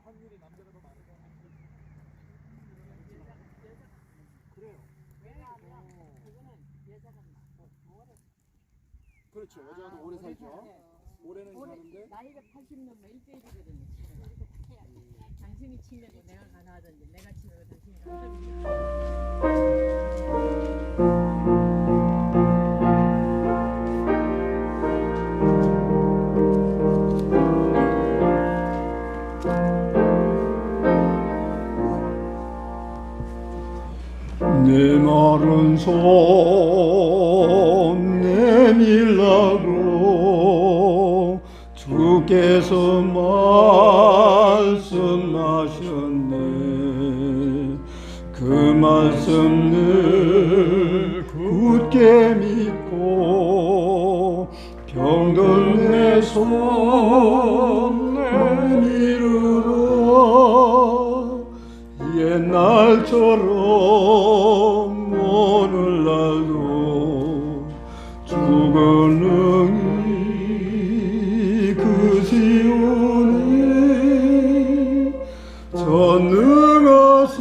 확률이 남자가 더 많은 거 그래요. 왜냐하면 그거는 여자가 오래 그렇죠. 여자가 더 오래 살죠. 올해는 사는데 나이가 80 넘으면 1대1이거든요. 당신이 치면 내가 가능하든지 내가 치면 당신이 가능하든지. 내 마른 손 내밀라고 주께서 말씀하셨네. 그 말씀 늘 굳게 믿고 병든 내 손 내밀으라. 옛날처럼 오늘날도 죽은 능이 그 시온에 전능하신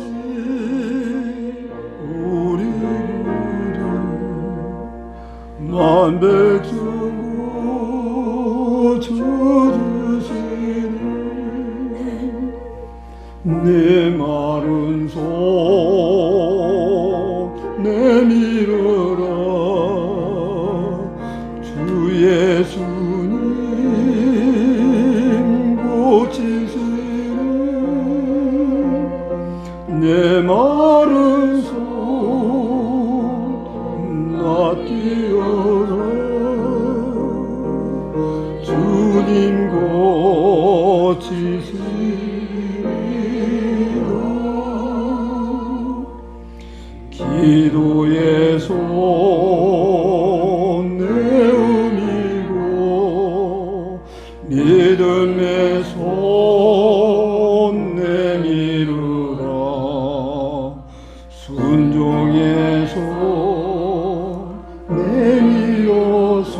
우리 구주 만백주고 주주시네. 내 마른 손 내밀어라. 주 예수님 고치시네. 내 마른 손 나 띄어라. 주님 고치시네. 기도의 손 내음이고 믿음의 손 내밀으라. 순종의 손 내밀어서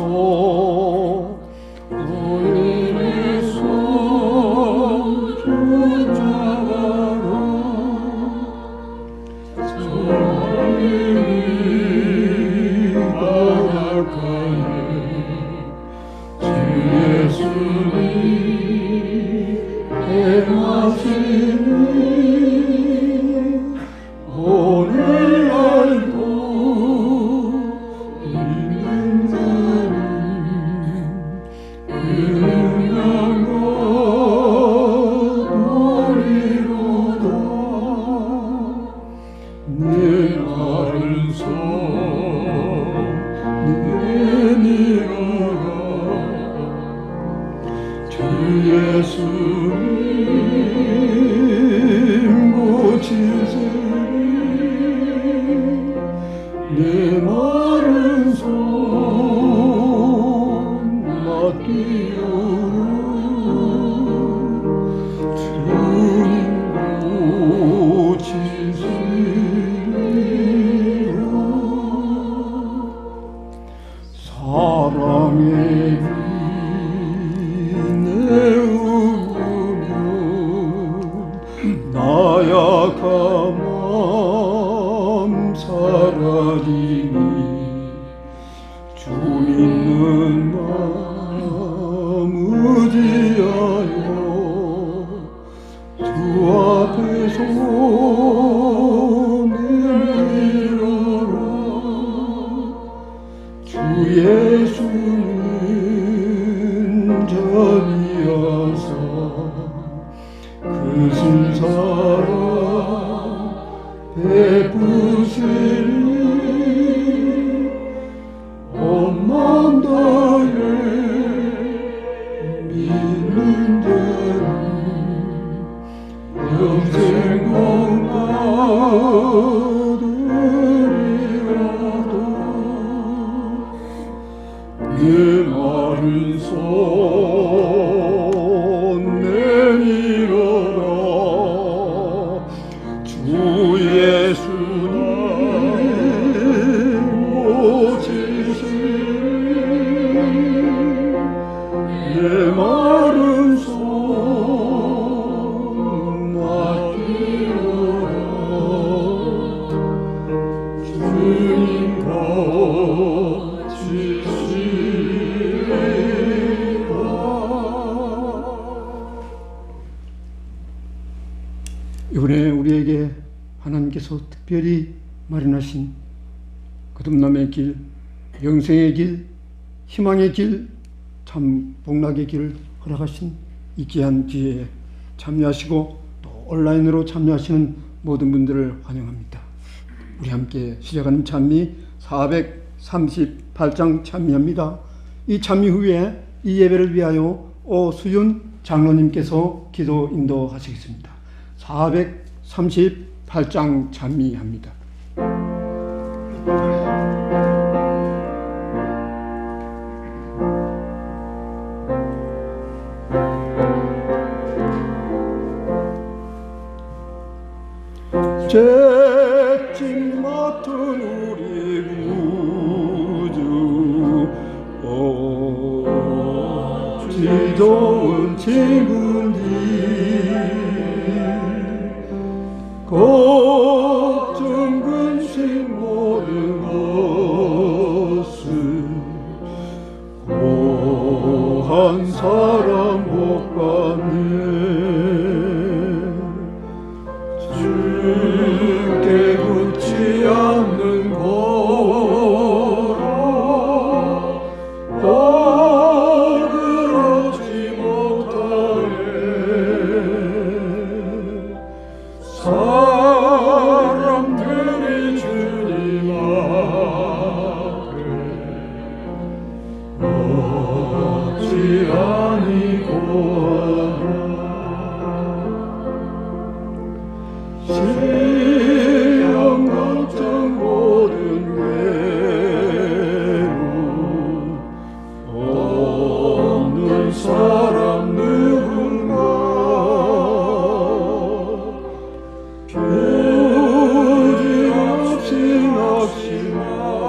어린의 손 붙잡아라. 주 예수님 행하시니 오늘날도 믿는 자는 그 능력과 도리로다. 내 마른 손 내밀어라. 주 예수님 고치시니. 내 마른 손 맡기오라. 주님 고치시니. 사랑의 내음으면 나약한 마음 사라지니. 주 믿는 마음 의지하여 주 앞에 손 내밀어라. 주 예수는 전이어서 그 신사랑 베푸시니. 온 마음 다해 믿는 자는 영생 공과 내 마른 손 내밀어라. 주 예수님 고치시니. 내 마른 손 이번에 우리에게 하나님께서 특별히 마련하신 거듭남의 길, 영생의 길, 희망의 길, 참 복락의 길을 허락하신 이 귀한 기회에 참여하시고 또 온라인으로 참여하시는 모든 분들을 환영합니다. 우리 함께 시작하는 찬미 438장 찬미합니다. 이 찬미 후에 이 예배를 위하여 오수윤 장로님께서 기도 인도하시겠습니다. 438장 찬미합니다. 죄짐 맡은 우리 구주 지도운 친구님 걱정 근심 모든 것을 고한 사람 못 받네 주께 붙지 않는 거라 거그러지 못하네 사람들이 주님 앞에 얻지 아니고 시험 걱정 모든 괴로움 없는 사람 누군가 표지 없이 낙심하고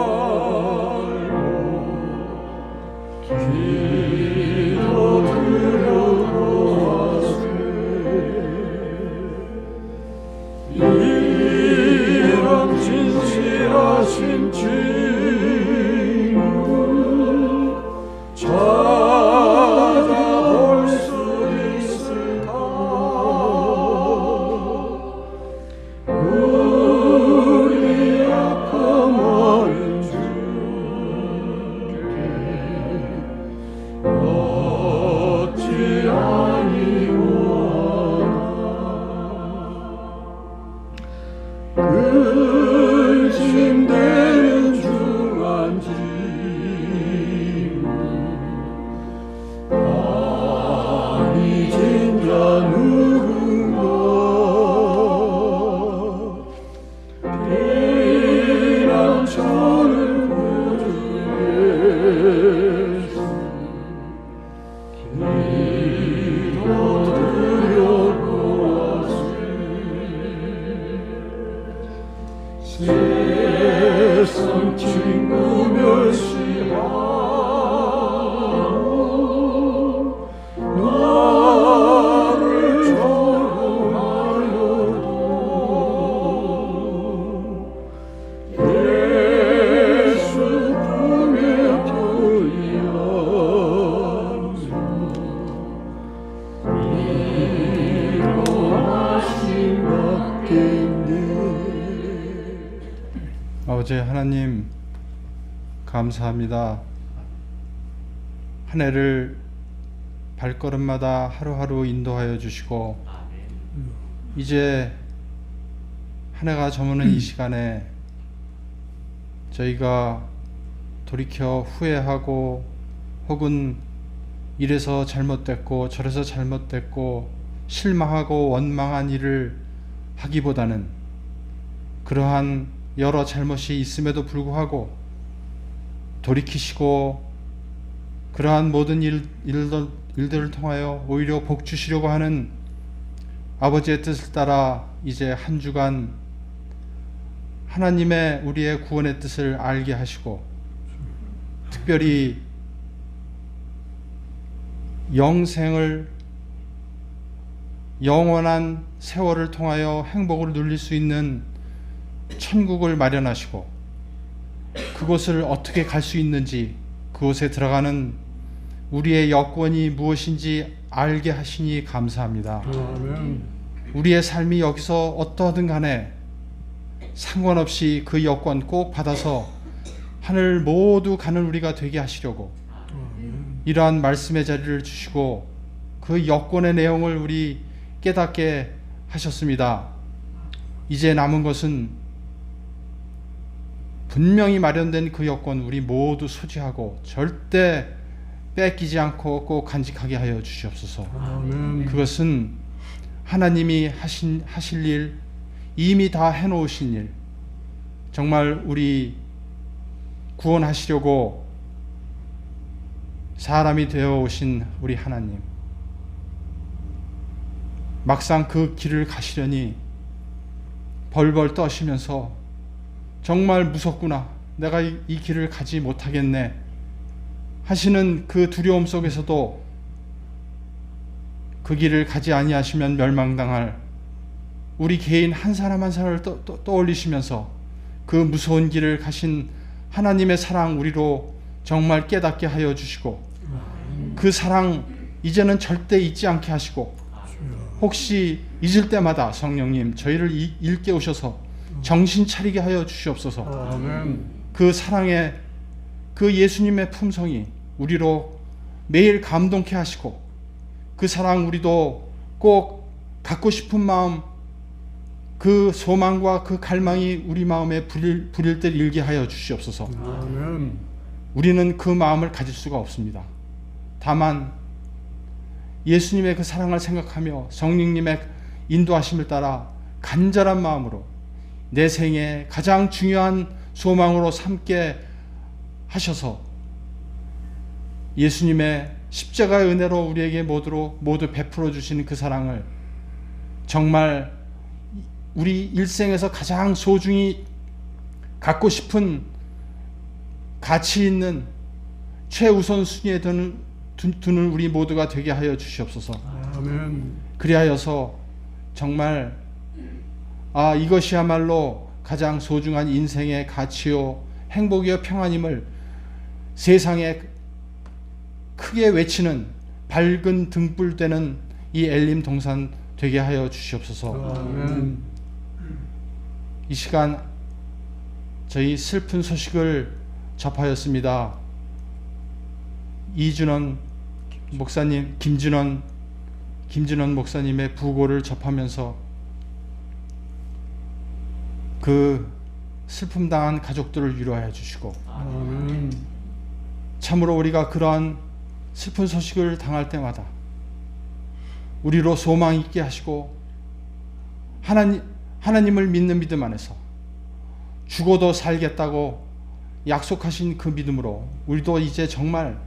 기도 드려고 이런 진실하신 친구 찾아볼 수 있을까 우리 약함하는 주께 얻지 근심되는 중한 짐 많이 진자 누군가 피난처는 구주 예수 기도 드려보았으니 세상 친구 멸시하고 나를 조롱하여도 예수 품에 편히 안수 일어나신 같겠네. 아버지 하나님 감사합니다. 한 해를 발걸음마다 하루하루 인도하여 주시고 이제 한 해가 저무는 이 시간에 저희가 돌이켜 후회하고 혹은 이래서 잘못됐고 저래서 잘못됐고 실망하고 원망한 일을 하기보다는 그러한 여러 잘못이 있음에도 불구하고 돌이키시고 그러한 모든 일들을 통하여 오히려 복 주시려고 하는 아버지의 뜻을 따라 이제 한 주간 하나님의 우리의 구원의 뜻을 알게 하시고 특별히 영생을 영원한 세월을 통하여 행복을 누릴 수 있는 천국을 마련하시고 그곳을 어떻게 갈 수 있는지 그곳에 들어가는 우리의 여건이 무엇인지 알게 하시니 감사합니다. 아멘. 우리의 삶이 여기서 어떠하든 간에 상관없이 그 여권 꼭 받아서 하늘 모두 가는 우리가 되게 하시려고 이러한 말씀의 자리를 주시고 그 여권의 내용을 우리 깨닫게 하셨습니다. 이제 남은 것은 분명히 마련된 그 여권 우리 모두 소지하고 절대 뺏기지 않고 꼭 간직하게 하여 주시옵소서. 그것은 하나님이 하실 일, 이미 다 해놓으신 일, 정말 우리 구원하시려고 사람이 되어 오신 우리 하나님, 막상 그 길을 가시려니 벌벌 떠시면서 정말 무섭구나, 내가 이 길을 가지 못하겠네 하시는 그 두려움 속에서도 그 길을 가지 아니하시면 멸망당할 우리 개인 한 사람 한 사람을 떠올리시면서 그 무서운 길을 가신 하나님의 사랑 우리로 정말 깨닫게 하여 주시고 그 사랑 이제는 절대 잊지 않게 하시고 혹시 잊을 때마다 성령님 저희를 일깨우셔서 정신 차리게 하여 주시옵소서. 그 사랑의 그 예수님의 품성이 우리로 매일 감동케 하시고 그 사랑 우리도 꼭 갖고 싶은 마음, 그 소망과 그 갈망이 우리 마음에 부릴 때 일게 하여 주시옵소서. 우리는 그 마음을 가질 수가 없습니다. 다만 예수님의 그 사랑을 생각하며 성령님의 인도하심을 따라 간절한 마음으로 내 생에 가장 중요한 소망으로 삼게 하셔서 예수님의 십자가의 은혜로 우리에게 모두 베풀어 주시는 그 사랑을 정말 우리 일생에서 가장 소중히 갖고 싶은 가치 있는 최우선 순위에 두는 우리 모두가 되게 하여 주시옵소서. 그리하여서 정말 이것이야말로 가장 소중한 인생의 가치요 행복이요 평안임을 세상에 크게 외치는 밝은 등불 되는 이 엘림 동산 되게 하여 주시옵소서. 이 시간 저희 슬픈 소식을 접하였습니다. 이준원 목사님, 김준원 목사님의 부고를 접하면서 그 슬픔 당한 가족들을 위로하여 주시고 참으로 우리가 그러한 슬픈 소식을 당할 때마다 우리로 소망 있게 하시고 하나님을 믿는 믿음 안에서 죽어도 살겠다고 약속하신 그 믿음으로 우리도 이제 정말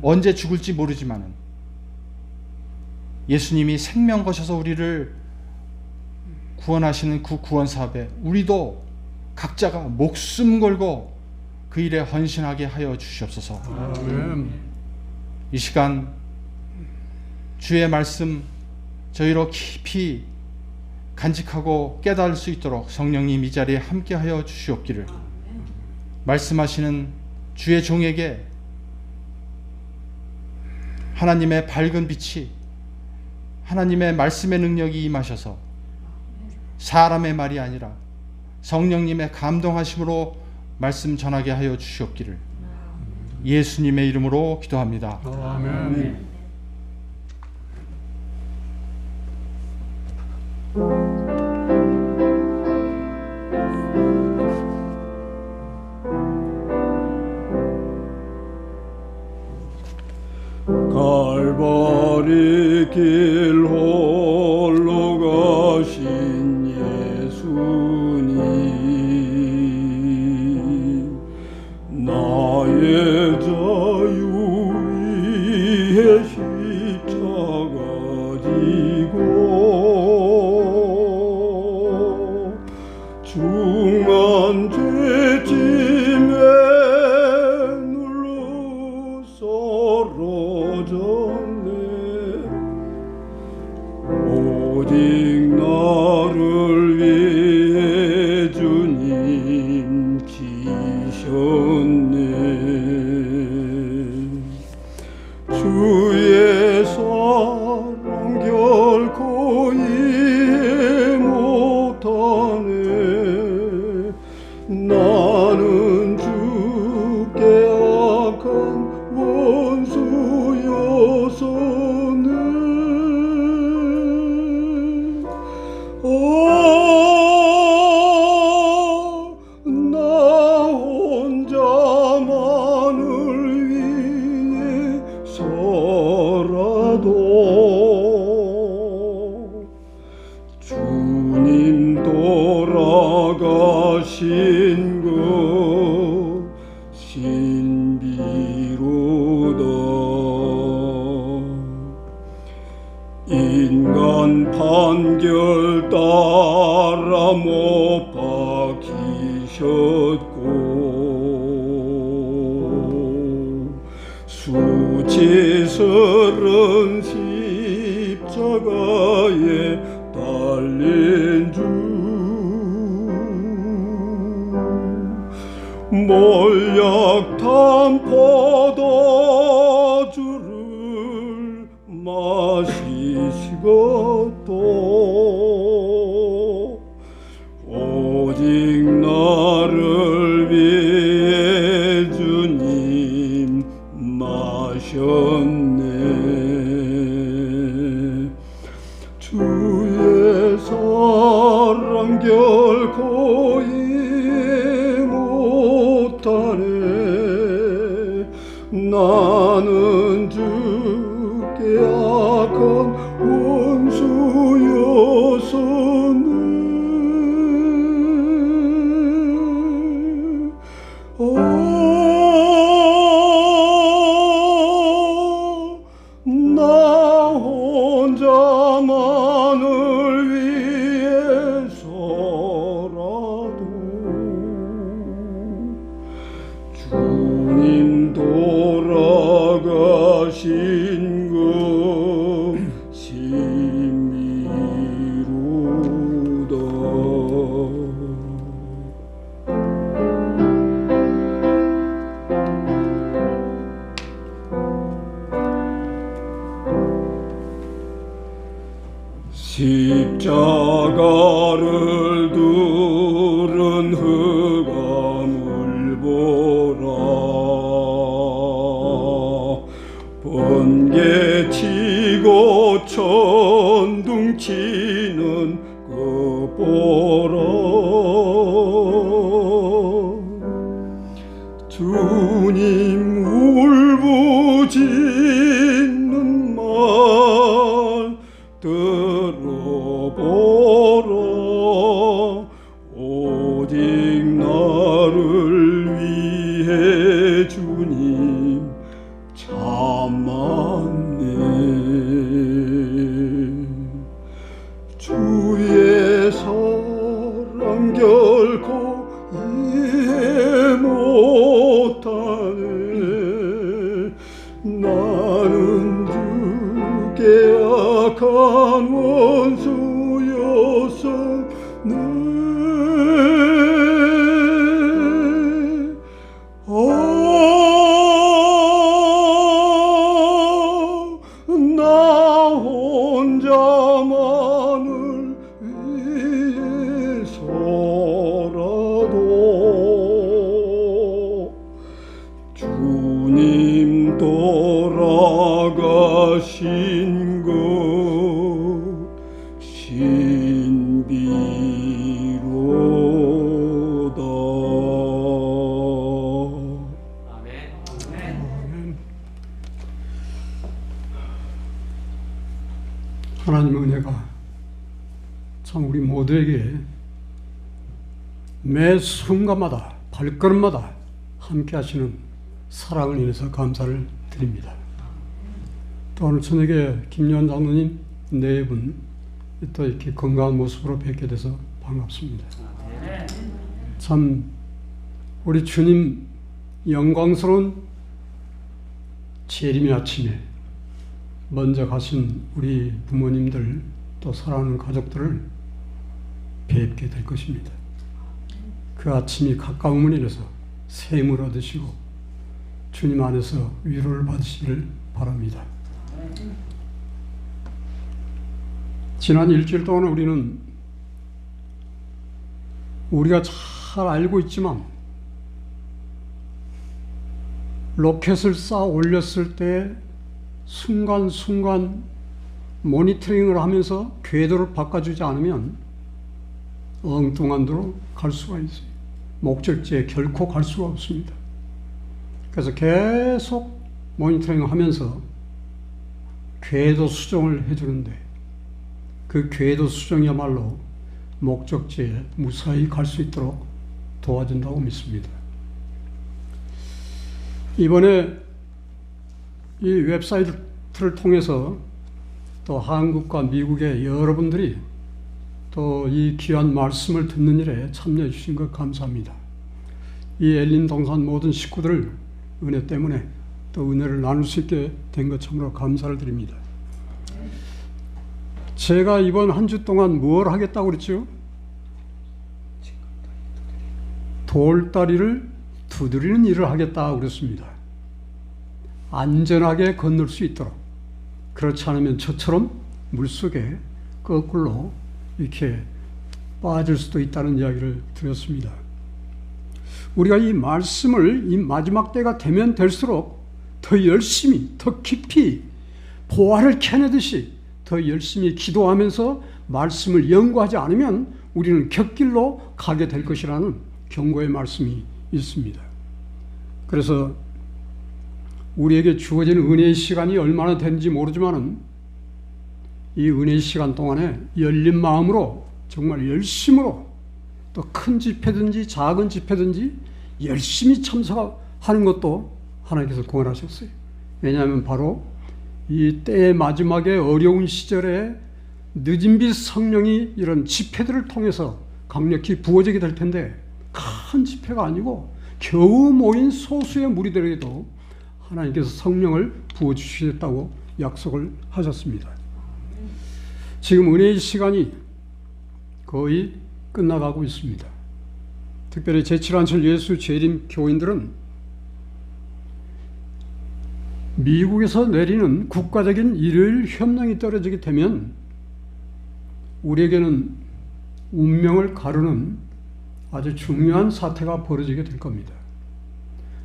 언제 죽을지 모르지만은 예수님이 생명 거셔서 우리를 구원하시는 그 구원 사업에 우리도 각자가 목숨 걸고 그 일에 헌신하게 하여 주시옵소서. 이 시간 주의 말씀 저희로 깊이 간직하고 깨달을 수 있도록 성령님 이 자리에 함께 하여 주시옵기를 말씀하시는 주의 종에게 하나님의 밝은 빛이 하나님의 말씀의 능력이 임하셔서 사람의 말이 아니라 성령님의 감동하심으로 말씀 전하게 하여 주시옵기를 예수님의 이름으로 기도합니다. 아멘. 갈보리 길 홀로 가신 예수님 나의 자유 위에 십자가 지고 중한 죄짐에 눌러 쓰러졌네 오직 나를 위해 주님 지셨네 주의 사랑 결코 나 혼자만을 위해서라도 주님 돌아가신 것 신비로다. 인간 판결 따라 못 박히셨고 수치스런 십자가에 달린 주 몰약탄 포도주를 마시시고도 오직 나를 위해 주님 마셨네. 주의 사랑 결코 이해 못하네. 나는 주께 악한 원수였었네. 나 혼자만을 위해서라도 주님 돌아가신 것 신비로다. 십자가를 두른 흑암을 보라. 번개치고 천둥치는 그 보라. 주님 울부짖는 말 들어보라. 오직 나를 위해 주님 참았네. 주의 사랑 결코 이해 못하네. 나는 주께 악한 원수였었네. 나 혼자만을 위해서라도 주님 돌아가신 것 신비로다. 하나님의 은혜가 참 우리 모두에게 매 순간마다 발걸음마다 함께 하시는 사랑을 인해서 감사를 드립니다. 또 오늘 저녁에 김요한 장로님 네 분 또 이렇게 건강한 모습으로 뵙게 돼서 반갑습니다. 참 우리 주님 영광스러운 재림의 아침에 먼저 가신 우리 부모님들 또 사랑하는 가족들을 뵙게 될 것입니다. 그 아침이 가까움을 인해서 샘을 얻으시고 주님 안에서 위로를 받으시기를 바랍니다. 지난 일주일 동안 우리는 우리가 잘 알고 있지만 로켓을 쌓아 올렸을 때 순간순간 모니터링을 하면서 궤도를 바꿔주지 않으면 엉뚱한 데로 갈 수가 있어요. 목적지에 결코 갈 수가 없습니다. 그래서 계속 모니터링을 하면서 궤도 수정을 해주는데 그 궤도 수정이야말로 목적지에 무사히 갈 수 있도록 도와준다고 믿습니다. 이번에 이 웹사이트를 통해서 또 한국과 미국의 여러분들이 또 이 귀한 말씀을 듣는 일에 참여해 주신 것 감사합니다. 이 엘린 동산 모든 식구들 은혜 때문에 또 은혜를 나눌 수 있게 된 것 참으로 감사를 드립니다. 제가 이번 한 주 동안 뭘 하겠다고 그랬죠? 돌다리를 두드리는 일을 하겠다고 그랬습니다. 안전하게 건널 수 있도록. 그렇지 않으면 저처럼 물속에 거꾸로 이렇게 빠질 수도 있다는 이야기를 드렸습니다. 우리가 이 말씀을 이 마지막 때가 되면 될수록 더 열심히, 더 깊이 보화를 캐내듯이 더 열심히 기도하면서 말씀을 연구하지 않으면 우리는 곁길로 가게 될 것이라는 경고의 말씀이 있습니다. 그래서 우리에게 주어진 은혜의 시간이 얼마나 되는지 모르지만은 이 은혜의 시간 동안에 열린 마음으로 정말 열심으로 또 큰 집회든지 작은 집회든지 열심히 참석하는 것도 하나님께서 공헌하셨어요. 왜냐하면 바로 이 때의 마지막에 어려운 시절에 늦은 빛 성령이 이런 집회들을 통해서 강력히 부어지게 될 텐데 큰 집회가 아니고 겨우 모인 소수의 무리들에게도 하나님께서 성령을 부어주시겠다고 약속을 하셨습니다. 지금 은혜의 시간이 거의 끝나가고 있습니다. 특별히 제7안철 예수 재림 교인들은 미국에서 내리는 국가적인 일요일 협령이 떨어지게 되면 우리에게는 운명을 가르는 아주 중요한 사태가 벌어지게 될 겁니다.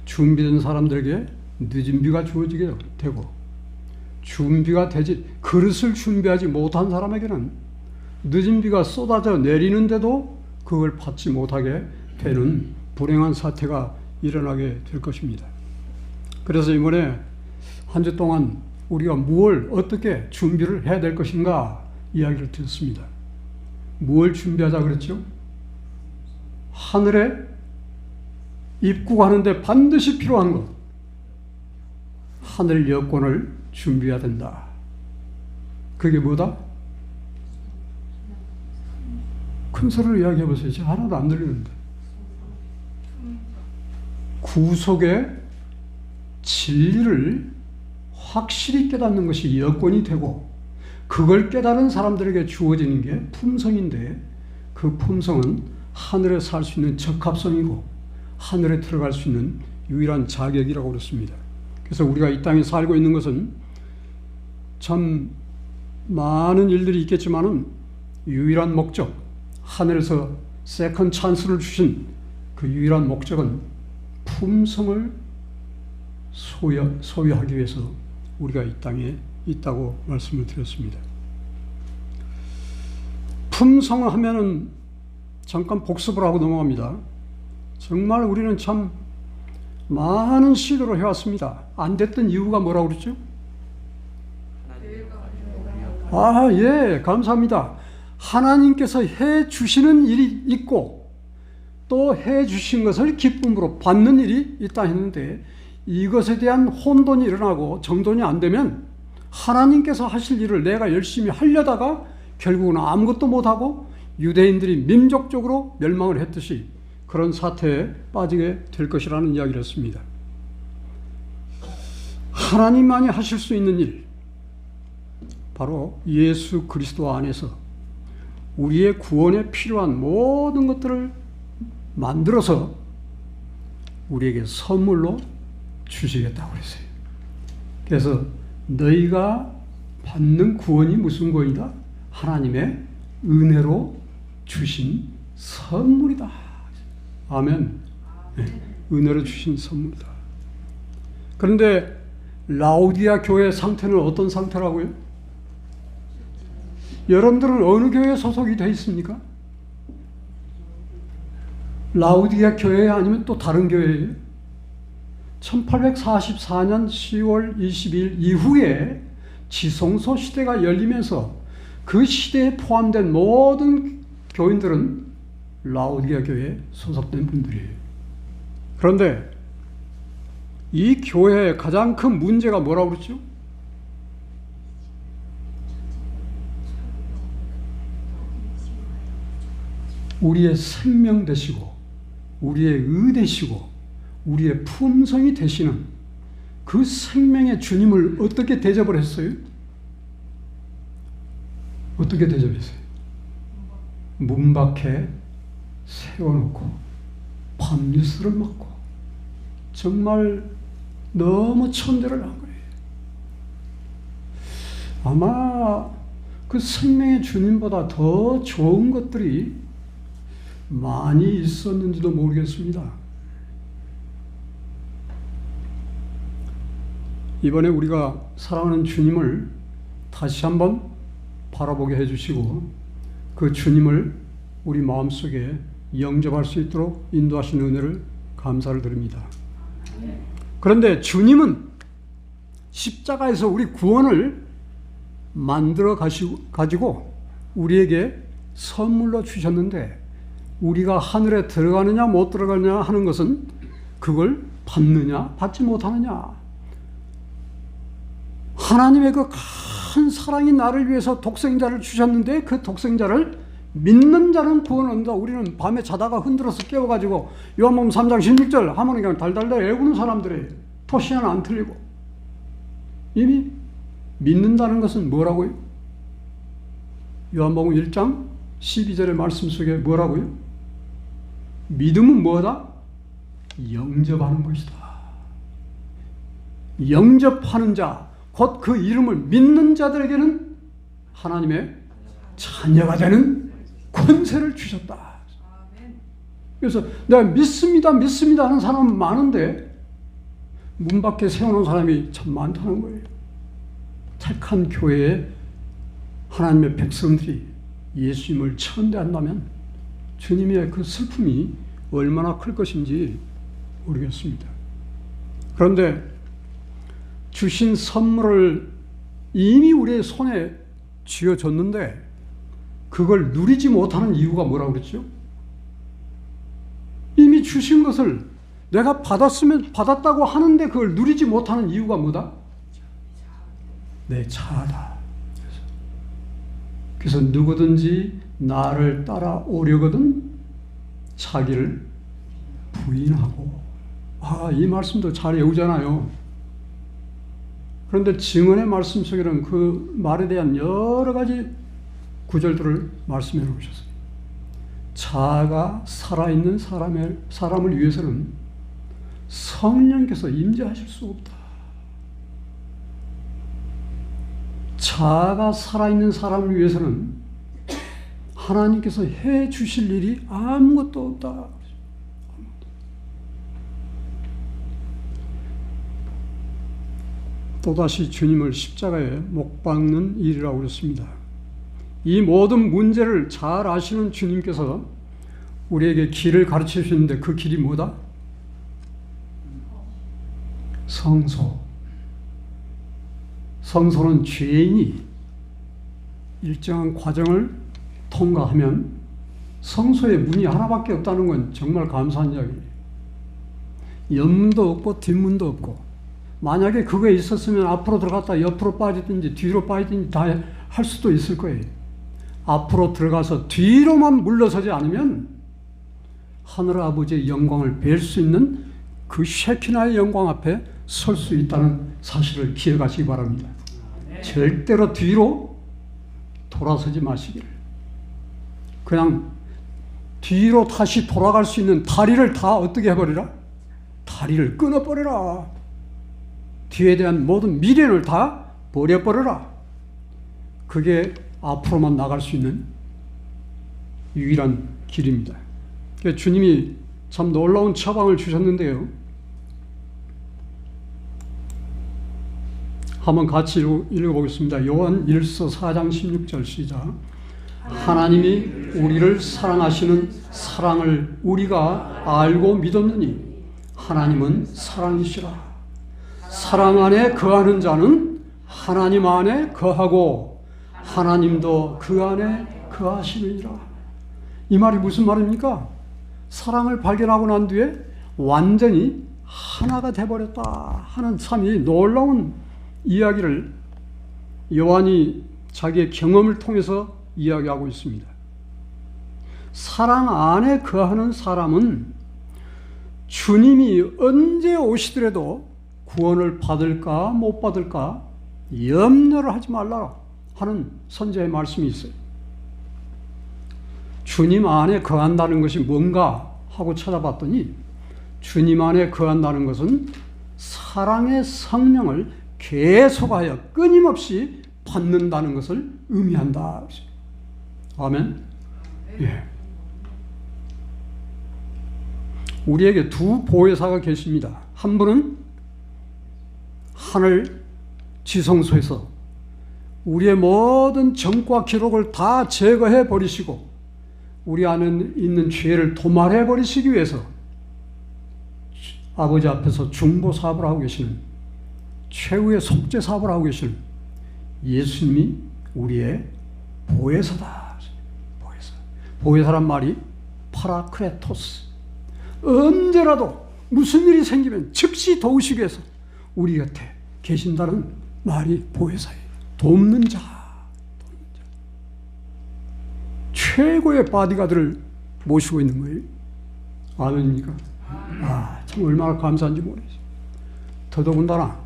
준비된 사람들에게 늦은 비가 주어지게 되고 준비가 되지 그릇을 준비하지 못한 사람에게는 늦은 비가 쏟아져 내리는데도 그걸 받지 못하게 되는 불행한 사태가 일어나게 될 것입니다. 그래서 이번에 한 주 동안 우리가 무엇을 어떻게 준비를 해야 될 것인가 이야기를 드렸습니다. 무엇을 준비하자 그랬죠? 하늘에 입국하는데 반드시 필요한 것, 하늘 여권을 준비해야 된다. 그게 뭐다? 큰 소리로 이야기해 보세요. 지금 하나도 안 들리는데. 구속의 진리를 확실히 깨닫는 것이 여건이 되고 그걸 깨달은 사람들에게 주어지는 게 품성인데 그 품성은 하늘에 살 수 있는 적합성이고 하늘에 들어갈 수 있는 유일한 자격이라고 그랬습니다. 그래서 우리가 이 땅에 살고 있는 것은 참 많은 일들이 있겠지만은 유일한 목적, 하늘에서 세컨 찬스를 주신 그 유일한 목적은 품성을 소유하기 위해서 우리가 이 땅에 있다고 말씀을 드렸습니다. 품성을 하면은 잠깐 복습을 하고 넘어갑니다. 정말 우리는 참 많은 시도를 해왔습니다. 안 됐던 이유가 뭐라고 그랬죠? 아, 예, 감사합니다. 하나님께서 해 주시는 일이 있고 또 해 주신 것을 기쁨으로 받는 일이 있다 했는데 이것에 대한 혼돈이 일어나고 정돈이 안 되면 하나님께서 하실 일을 내가 열심히 하려다가 결국은 아무것도 못하고 유대인들이 민족적으로 멸망을 했듯이 그런 사태에 빠지게 될 것이라는 이야기를 했습니다. 하나님만이 하실 수 있는 일, 바로 예수 그리스도 안에서 우리의 구원에 필요한 모든 것들을 만들어서 우리에게 선물로 주시겠다고 했어요. 그래서 너희가 받는 구원이 무슨 구원이다? 하나님의 은혜로 주신 선물이다. 아멘. 네, 은혜로 주신 선물이다. 그런데 라오디아 교회 상태는 어떤 상태라고요? 여러분들은 어느 교회에 소속이 되어 있습니까? 라오디아 교회 아니면 또 다른 교회예요? 1844년 10월 20일 이후에 지성소 시대가 열리면서 그 시대에 포함된 모든 교인들은 라오디아 교회에 소속된 분들이에요. 그런데 이 교회의 가장 큰 문제가 뭐라고 그랬죠? 우리의 생명 되시고 우리의 의 되시고 우리의 품성이 되시는 그 생명의 주님을 어떻게 대접을 했어요? 어떻게 대접했어요? 문 밖에 세워놓고 밤뉴스를 먹고 정말 너무 천대를 한 거예요. 아마 그 생명의 주님보다 더 좋은 것들이 많이 있었는지도 모르겠습니다. 이번에 우리가 사랑하는 주님을 다시 한번 바라보게 해주시고 그 주님을 우리 마음속에 영접할 수 있도록 인도하신 은혜를 감사를 드립니다. 그런데 주님은 십자가에서 우리 구원을 만들어 가지고 우리에게 선물로 주셨는데 우리가 하늘에 들어가느냐 못 들어가느냐 하는 것은 그걸 받느냐 받지 못하느냐. 하나님의 그 큰 사랑이 나를 위해서 독생자를 주셨는데 그 독생자를 믿는 자는 구원을 얻는다. 우리는 밤에 자다가 흔들어서 깨워가지고 요한복음 3장 16절 하면 그냥 달달달 외우는 사람들이에요. 토시는 안 틀리고. 이미 믿는다는 것은 뭐라고요? 요한복음 1장 12절의 말씀 속에 뭐라고요? 믿음은 뭐다? 영접하는 것이다. 영접하는 자, 곧 그 이름을 믿는 자들에게는 하나님의 자녀가 되는 권세를 주셨다. 그래서 내가 믿습니다, 믿습니다 하는 사람은 많은데 문 밖에 세워놓은 사람이 참 많다는 거예요. 택한 교회에 하나님의 백성들이 예수님을 천대한다면 주님의 그 슬픔이 얼마나 클 것인지 모르겠습니다. 그런데 주신 선물을 이미 우리의 손에 쥐어줬는데 그걸 누리지 못하는 이유가 뭐라고 그랬죠? 이미 주신 것을 내가 받았다고 하는데 그걸 누리지 못하는 이유가 뭐다? 내 자아다. 그래서 누구든지 나를 따라오려거든 자기를 부인하고. 이 말씀도 잘 외우잖아요. 그런데 증언의 말씀 속에는 그 말에 대한 여러 가지 구절들을 말씀해 놓으셨어요. 자아가 살아있는 사람을 위해서는 성령께서 임재하실 수 없다. 자아가 살아있는 사람을 위해서는 하나님께서 해 주실 일이 아무것도 없다. 또다시 주님을 십자가에 못 박는 일이라고 그랬습니다. 이 모든 문제를 잘 아시는 주님께서 우리에게 길을 가르쳐 주시는데 그 길이 뭐다? 성소. 성소는 죄인이 일정한 과정을 통과하면 성소의 문이 하나밖에 없다는 건 정말 감사한 이야기예요. 옆문도 없고 뒷문도 없고, 만약에 그거에 있었으면 앞으로 들어갔다 옆으로 빠지든지 뒤로 빠지든지 다 할 수도 있을 거예요. 앞으로 들어가서 뒤로만 물러서지 않으면 하늘 아버지의 영광을 뵐 수 있는 그 쉐키나의 영광 앞에 설 수 있다는 사실을 기억하시기 바랍니다. 절대로 뒤로 돌아서지 마시기를. 그냥 뒤로 다시 돌아갈 수 있는 다리를 다 어떻게 해버리라? 다리를 끊어버려라. 뒤에 대한 모든 미련을 다 버려버려라. 그게 앞으로만 나갈 수 있는 유일한 길입니다. 주님이 참 놀라운 처방을 주셨는데요. 한번 같이 읽어보겠습니다. 요한 1서 4장 16절 시작. 하나님이 우리를 사랑하시는 사랑을 우리가 알고 믿었느니 하나님은 사랑이시라. 사랑 안에 거하는 자는 하나님 안에 거하고 하나님도 그 안에 거하시느니라. 이 말이 무슨 말입니까? 사랑을 발견하고 난 뒤에 완전히 하나가 돼버렸다 하는 참 이 놀라운 이야기를 요한이 자기의 경험을 통해서 이야기하고 있습니다. 사랑 안에 거하는 사람은 주님이 언제 오시더라도 구원을 받을까 못 받을까 염려를 하지 말라 하는 선지자의 말씀이 있어요. 주님 안에 거한다는 것이 뭔가 하고 찾아봤더니 주님 안에 거한다는 것은 사랑의 성령을 계속하여 끊임없이 받는다는 것을 의미한다. 아멘. 예. 우리에게 두 보혜사가 계십니다. 한 분은 하늘 지성소에서 우리의 모든 정과 기록을 다 제거해 버리시고 우리 안에 있는 죄를 도말해 버리시기 위해서 아버지 앞에서 중보 사업을 하고 계시는 최후의 속죄 사업을 하고 계시는 예수님이 우리의 보혜사다. 보혜사란 말이 파라크레토스. 언제라도 무슨 일이 생기면 즉시 도우시기 위해서 우리 곁에 계신다는 말이 보혜사예요. 돕는 자. 최고의 바디가드를 모시고 있는 거예요. 아멘입니까? 참 얼마나 감사한지 모르겠어요. 더더군다나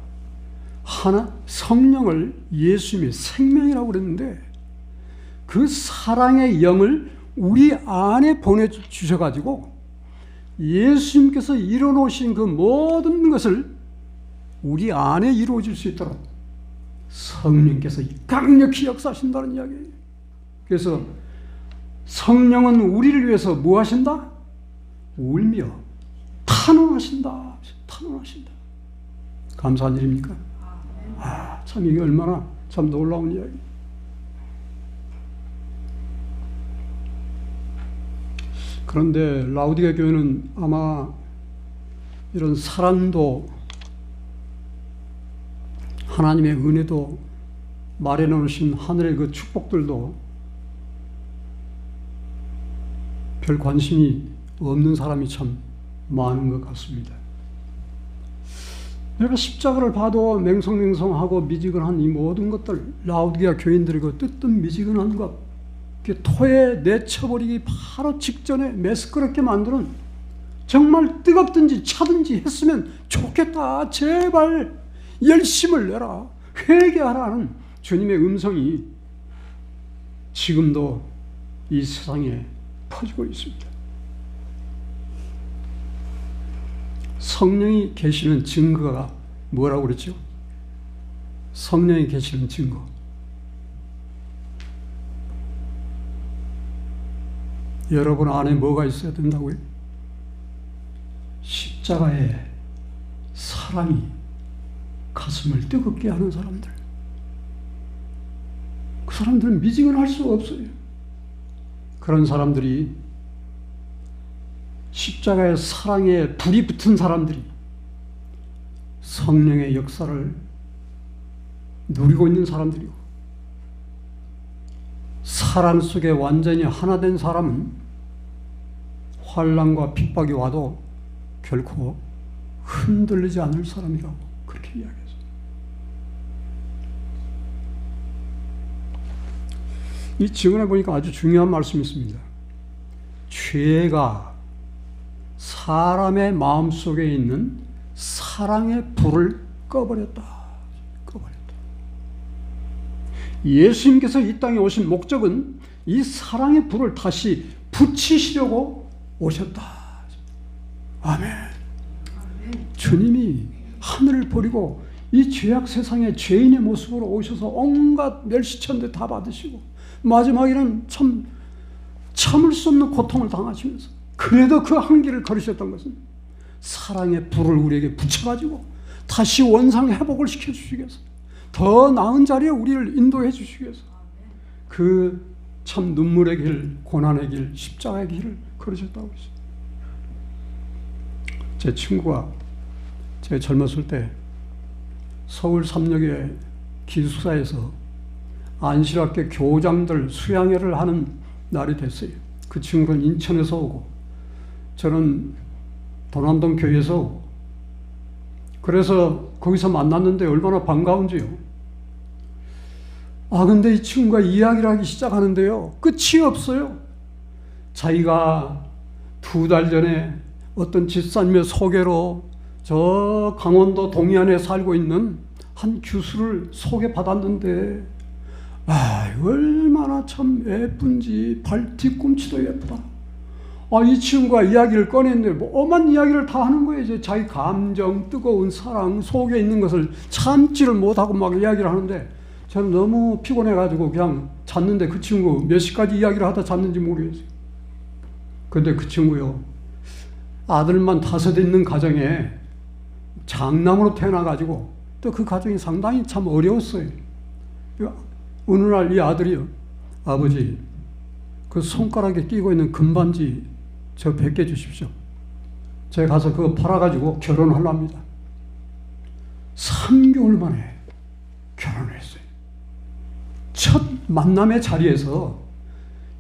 하나 성령을 예수님의 생명이라고 그랬는데 그 사랑의 영을 우리 안에 보내주셔가지고 예수님께서 이뤄놓으신 그 모든 것을 우리 안에 이루어질 수 있도록 성령께서 강력히 역사하신다는 이야기예요. 그래서 성령은 우리를 위해서 뭐 하신다? 울며 탄원하신다. 탄원하신다. 감사한 일입니까? 참 이게 얼마나 참 놀라운 이야기. 그런데 라우디게 교회는 아마 이런 사랑도 하나님의 은혜도 마련해 놓으신 하늘의 그 축복들도 별 관심이 없는 사람이 참 많은 것 같습니다. 내가 십자가를 봐도 맹성맹성하고 미지근한 이 모든 것들, 라우디게아 교인들의 그 뜨뜻미지근한 것, 토에 내쳐버리기 바로 직전에 메스끄럽게 만드는 정말 뜨겁든지 차든지 했으면 좋겠다. 제발 열심을 내라. 회개하라는 주님의 음성이 지금도 이 세상에 퍼지고 있습니다. 성령이 계시는 증거가 뭐라고 그랬죠? 성령이 계시는 증거. 여러분 안에 뭐가 있어야 된다고요? 십자가의 사랑이 가슴을 뜨겁게 하는 사람들. 그 사람들은 미지근할 수가 없어요. 그런 사람들이 십자가의 사랑에 불이 붙은 사람들이 성령의 역사를 누리고 있는 사람들이고, 사랑 속에 완전히 하나 된 사람은 환난과 핍박이 와도 결코 흔들리지 않을 사람이라고 그렇게 이야기했어요. 이 증언에 보니까 아주 중요한 말씀이 있습니다. 죄가 사람의 마음속에 있는 사랑의 불을 꺼버렸다. 꺼버렸다. 예수님께서 이 땅에 오신 목적은 이 사랑의 불을 다시 붙이시려고 오셨다. 아멘. 주님이 하늘을 버리고 이 죄악 세상에 죄인의 모습으로 오셔서 온갖 멸시천대 다 받으시고 마지막에는 참을 수 없는 고통을 당하시면서 그래도 그 한계를 걸으셨던 것은 사랑의 불을 우리에게 붙여가지고 다시 원상 회복을 시켜주시기 위해서, 더 나은 자리에 우리를 인도해 주시기 위해서 그 참 눈물의 길, 고난의 길, 십자가의 길을 걸으셨다고 했어요. 제 친구가 제가 젊었을 때 서울 삼역의 기숙사에서 안실학교 교장들 수양회를 하는 날이 됐어요. 그 친구는 인천에서 오고 저는 도남동 교회에서 오고, 그래서 거기서 만났는데 얼마나 반가운지요. 근데 이 친구가 이야기를 하기 시작하는데요, 끝이 없어요. 자기가 2달 전에 어떤 집사님의 소개로 저 강원도 동해안에 살고 있는 한 교수를 소개받았는데 얼마나 참 예쁜지 발 뒤꿈치도 예쁘다. 이 친구가 이야기를 꺼냈는데 엄한 이야기를 다 하는 거예요. 이제 자기 감정, 뜨거운 사랑 속에 있는 것을 참지를 못하고 막 이야기를 하는데 저는 너무 피곤해가지고 그냥 잤는데 그 친구 몇 시까지 이야기를 하다 잤는지 모르겠어요. 근데 그 친구요, 아들만 5 있는 가정에 장남으로 태어나가지고 또 그 가정이 상당히 참 어려웠어요. 어느 날 이 아들이요, 아버지 그 손가락에 끼고 있는 금반지 저 벗겨 주십시오. 제가 가서 그거 팔아가지고 결혼하랍니다. 3개월 만에 결혼을 했어요. 첫 만남의 자리에서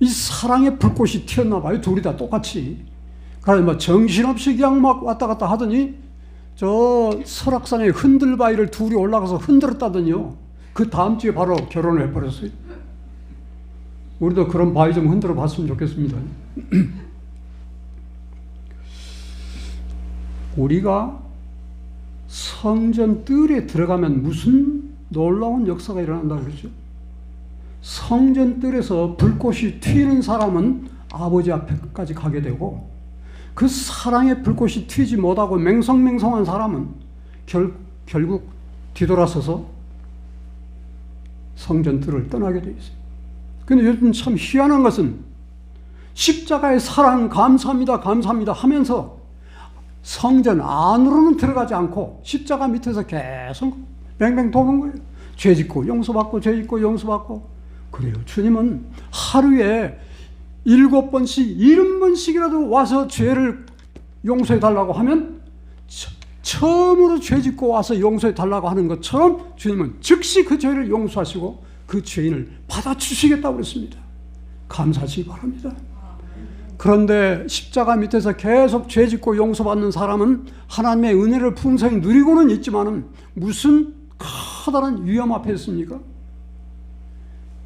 이 사랑의 불꽃이 튀었나 봐요. 둘이 다 똑같이. 그래서 막 정신없이 그냥 막 왔다 갔다 하더니 저 설악산에 흔들바위를 둘이 올라가서 흔들었다더니요, 그 다음 주에 바로 결혼을 해버렸어요. 우리도 그런 바위 좀 흔들어 봤으면 좋겠습니다. 우리가 성전 뜰에 들어가면 무슨 놀라운 역사가 일어난다고 그러죠. 성전 뜰에서 불꽃이 튀는 사람은 아버지 앞에까지 가게 되고, 그 사랑의 불꽃이 튀지 못하고 맹성맹성한 사람은 결국 뒤돌아서서 성전 뜰을 떠나게 돼 있어요. 근데 요즘 참 희한한 것은 십자가의 사랑 감사합니다, 감사합니다 하면서 성전 안으로는 들어가지 않고 십자가 밑에서 계속 뱅뱅 도는 거예요. 죄 짓고 용서받고, 죄 짓고 용서받고. 그래요. 주님은 하루에 7번씩 70번씩이라도 와서 죄를 용서해 달라고 하면 처음으로 죄 짓고 와서 용서해 달라고 하는 것처럼 주님은 즉시 그 죄를 용서하시고 그 죄인을 받아주시겠다고 그랬습니다. 감사하시기 바랍니다. 그런데 십자가 밑에서 계속 죄 짓고 용서받는 사람은 하나님의 은혜를 풍성히 누리고는 있지만은 무슨 커다란 위험 앞에 있습니까?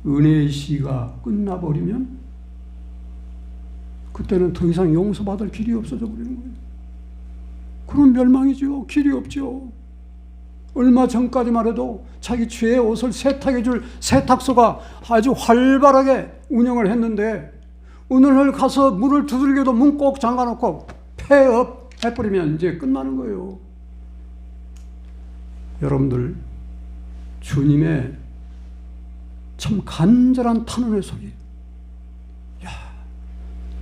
은혜의 시가 끝나버리면 그때는 더 이상 용서받을 길이 없어져 버리는 거예요. 그럼 멸망이죠. 길이 없죠. 얼마 전까지만 해도 자기 죄의 옷을 세탁해 줄 세탁소가 아주 활발하게 운영을 했는데 오늘 가서 문을 두들겨도 문 꼭 잠가놓고 폐업 해버리면 이제 끝나는 거예요. 여러분들, 주님의 참 간절한 탄원의 소리,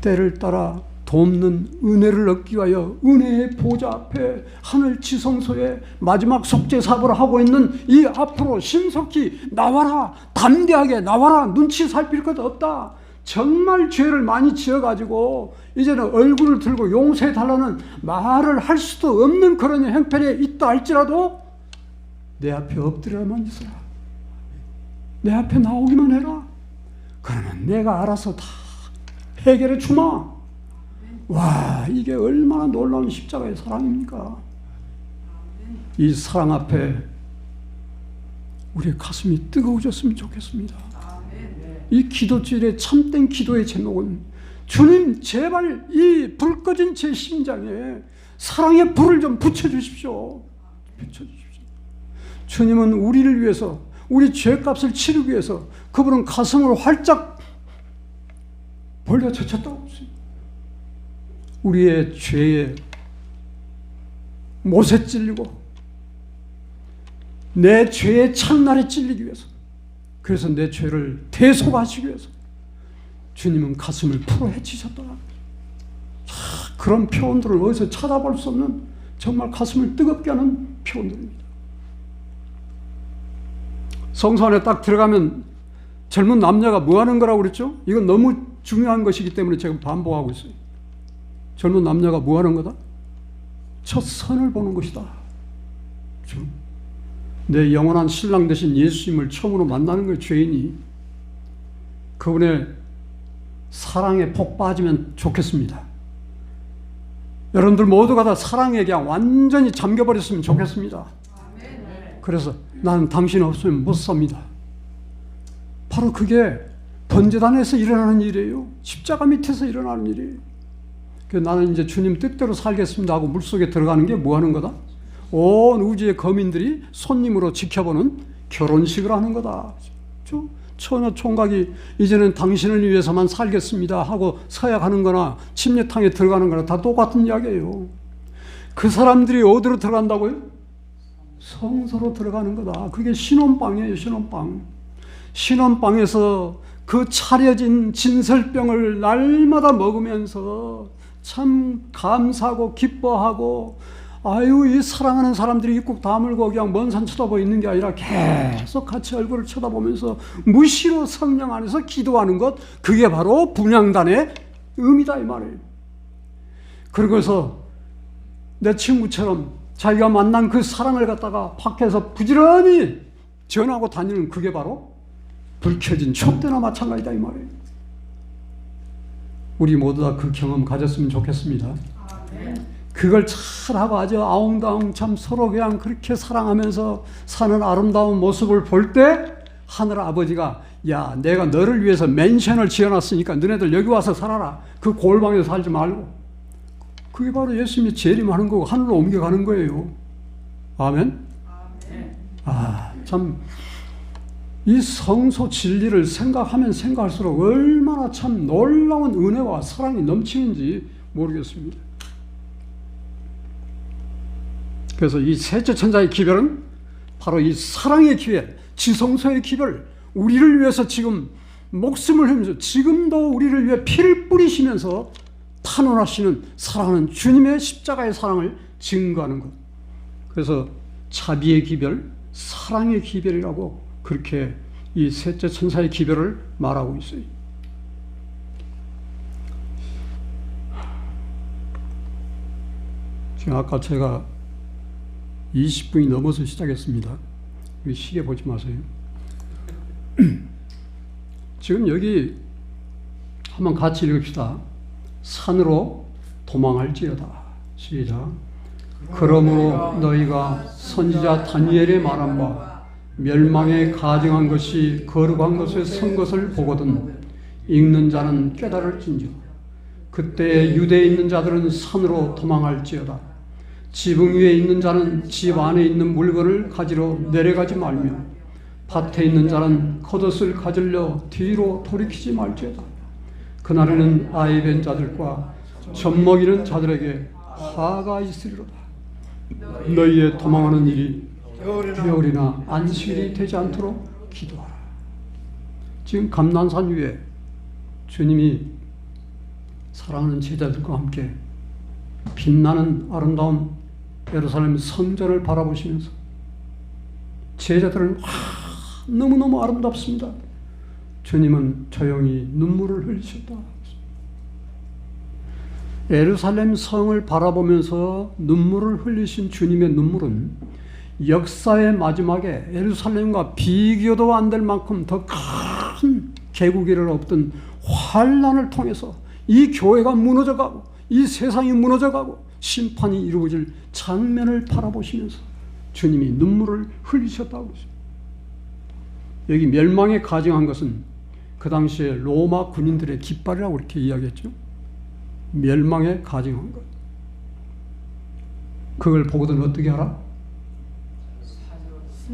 때를 따라 돕는 은혜를 얻기 위하여 은혜의 보좌 앞에 하늘 지성소에 마지막 속죄사업을 하고 있는 이 앞으로 신속히 나와라, 담대하게 나와라, 눈치 살필 것 없다. 정말 죄를 많이 지어가지고 이제는 얼굴을 들고 용서해달라는 말을 할 수도 없는 그런 형편에 있다 할지라도 내 앞에 엎드려만 있어라. 내 앞에 나오기만 해라. 그러면 내가 알아서 다 해결해 주마. 와, 이게 얼마나 놀라운 십자가의 사랑입니까? 이 사랑 앞에 우리의 가슴이 뜨거워졌으면 좋겠습니다. 이 기도질의 참된 기도의 제목은 주님 제발 이 불 꺼진 제 심장에 사랑의 불을 좀 붙여주십시오. 붙여주십시오. 주님은 우리를 위해서, 우리 죄값을 치르기 위해서 그분은 가슴을 활짝 벌려 젖혔다고 했습니다. 우리의 죄에 못에 찔리고 내 죄의 찬날에 찔리기 위해서, 그래서 내 죄를 대속하시기 위해서 주님은 가슴을 풀어 헤치셨더라. 그런 표현들을 어디서 찾아볼 수 없는 정말 가슴을 뜨겁게 하는 표현들입니다. 성소 안에 딱 들어가면 젊은 남녀가 뭐 하는 거라고 그랬죠? 이건 너무 중요한 것이기 때문에 제가 반복하고 있어요. 젊은 남녀가 뭐 하는 거다? 첫 선을 보는 것이다. 그렇죠? 내 영원한 신랑 되신 예수님을 처음으로 만나는 거예요, 죄인이. 그분의 사랑에 푹 빠지면 좋겠습니다. 여러분들 모두가 다 사랑에 그냥 완전히 잠겨버렸으면 좋겠습니다. 그래서 나는 당신 없으면 못 삽니다. 바로 그게 번제단에서 일어나는 일이에요. 십자가 밑에서 일어나는 일이에요. 그래서 나는 이제 주님 뜻대로 살겠습니다 하고 물속에 들어가는 게 뭐 하는 거다? 온 우주의 거민들이 손님으로 지켜보는 결혼식을 하는 거다. 그렇죠? 처녀 총각이 이제는 당신을 위해서만 살겠습니다 하고 서약하는 거나 침례탕에 들어가는 거나 다 똑같은 이야기예요. 그 사람들이 어디로 들어간다고요? 성소로 들어가는 거다. 그게 신혼방이에요. 신혼방. 신혼방에서 그 차려진 진설병을 날마다 먹으면서 참 감사하고 기뻐하고, 아유, 이 사랑하는 사람들이 입국 다물고 그냥 먼 산 쳐다보고 있는 게 아니라 계속 같이 얼굴을 쳐다보면서 무시로 성령 안에서 기도하는 것, 그게 바로 분향단의 의미다 이 말이에요. 그러고서 내 친구처럼 자기가 만난 그 사랑을 갖다가 밖에서 부지런히 전하고 다니는, 그게 바로 불 켜진 촛대나 마찬가지다 이 말이에요. 우리 모두 다 그 경험 가졌으면 좋겠습니다. 그걸 잘하고 아주 아웅다웅 참 서로 그냥 그렇게 사랑하면서 사는 아름다운 모습을 볼 때 하늘 아버지가, 야, 내가 너를 위해서 맨션을 지어놨으니까 너네들 여기 와서 살아라. 그 골방에서 살지 말고. 그게 바로 예수님이 재림하는 거고 하늘로 옮겨가는 거예요. 아멘? 아, 참 이 성소 진리를 생각하면 생각할수록 얼마나 참 놀라운 은혜와 사랑이 넘치는지 모르겠습니다. 그래서 이 셋째 천사의 기별은 바로 이 사랑의 기별, 지성소의 기별, 우리를 위해서 지금 목숨을 흘리면서 지금도 우리를 위해 피를 뿌리시면서 탄원하시는 사랑하는 주님의 십자가의 사랑을 증거하는 것. 그래서 자비의 기별, 사랑의 기별이라고 그렇게 이 셋째 천사의 기별을 말하고 있어요. 지금 아까 제가 20분이 넘어서 시작했습니다. 시계 보지 마세요. 지금 여기 한번 같이 읽읍시다. 산으로 도망할지어다. 시작. 그러므로 너희가 선지자 다니엘의 말한 바 멸망에 가증한 것이 거룩한 것에 선 것을 보거든 읽는 자는 깨달을진저. 그때 유대에 있는 자들은 산으로 도망할지어다. 지붕 위에 있는 자는 집 안에 있는 물건을 가지러 내려가지 말며 밭에 있는 자는 겉옷을 가지려 뒤로 돌이키지 말지어다. 그날에는 아이 뵌 자들과 젖먹이는 자들에게 화가 있으리로다. 너희의 도망하는 일이 겨울이나 안식일이 되지 않도록 기도하라. 지금 감난산 위에 주님이 사랑하는 제자들과 함께 빛나는 아름다운 예루살렘 성전을 바라보시면서 제자들은 너무너무 아름답습니다. 주님은 조용히 눈물을 흘리셨다. 예루살렘 성을 바라보면서 눈물을 흘리신 주님의 눈물은 역사의 마지막에 예루살렘과 비교도 안 될 만큼 더 큰 개구기를 엎던 환란을 통해서 이 교회가 무너져가고 이 세상이 무너져가고 심판이 이루어질 장면을 바라보시면서 주님이 눈물을 흘리셨다고 했습니다. 여기 멸망에 가증한 것은 그 당시에 로마 군인들의 깃발이라고 이렇게 이야기했죠. 멸망에 가증한 것. 그걸 보고는 어떻게 하라?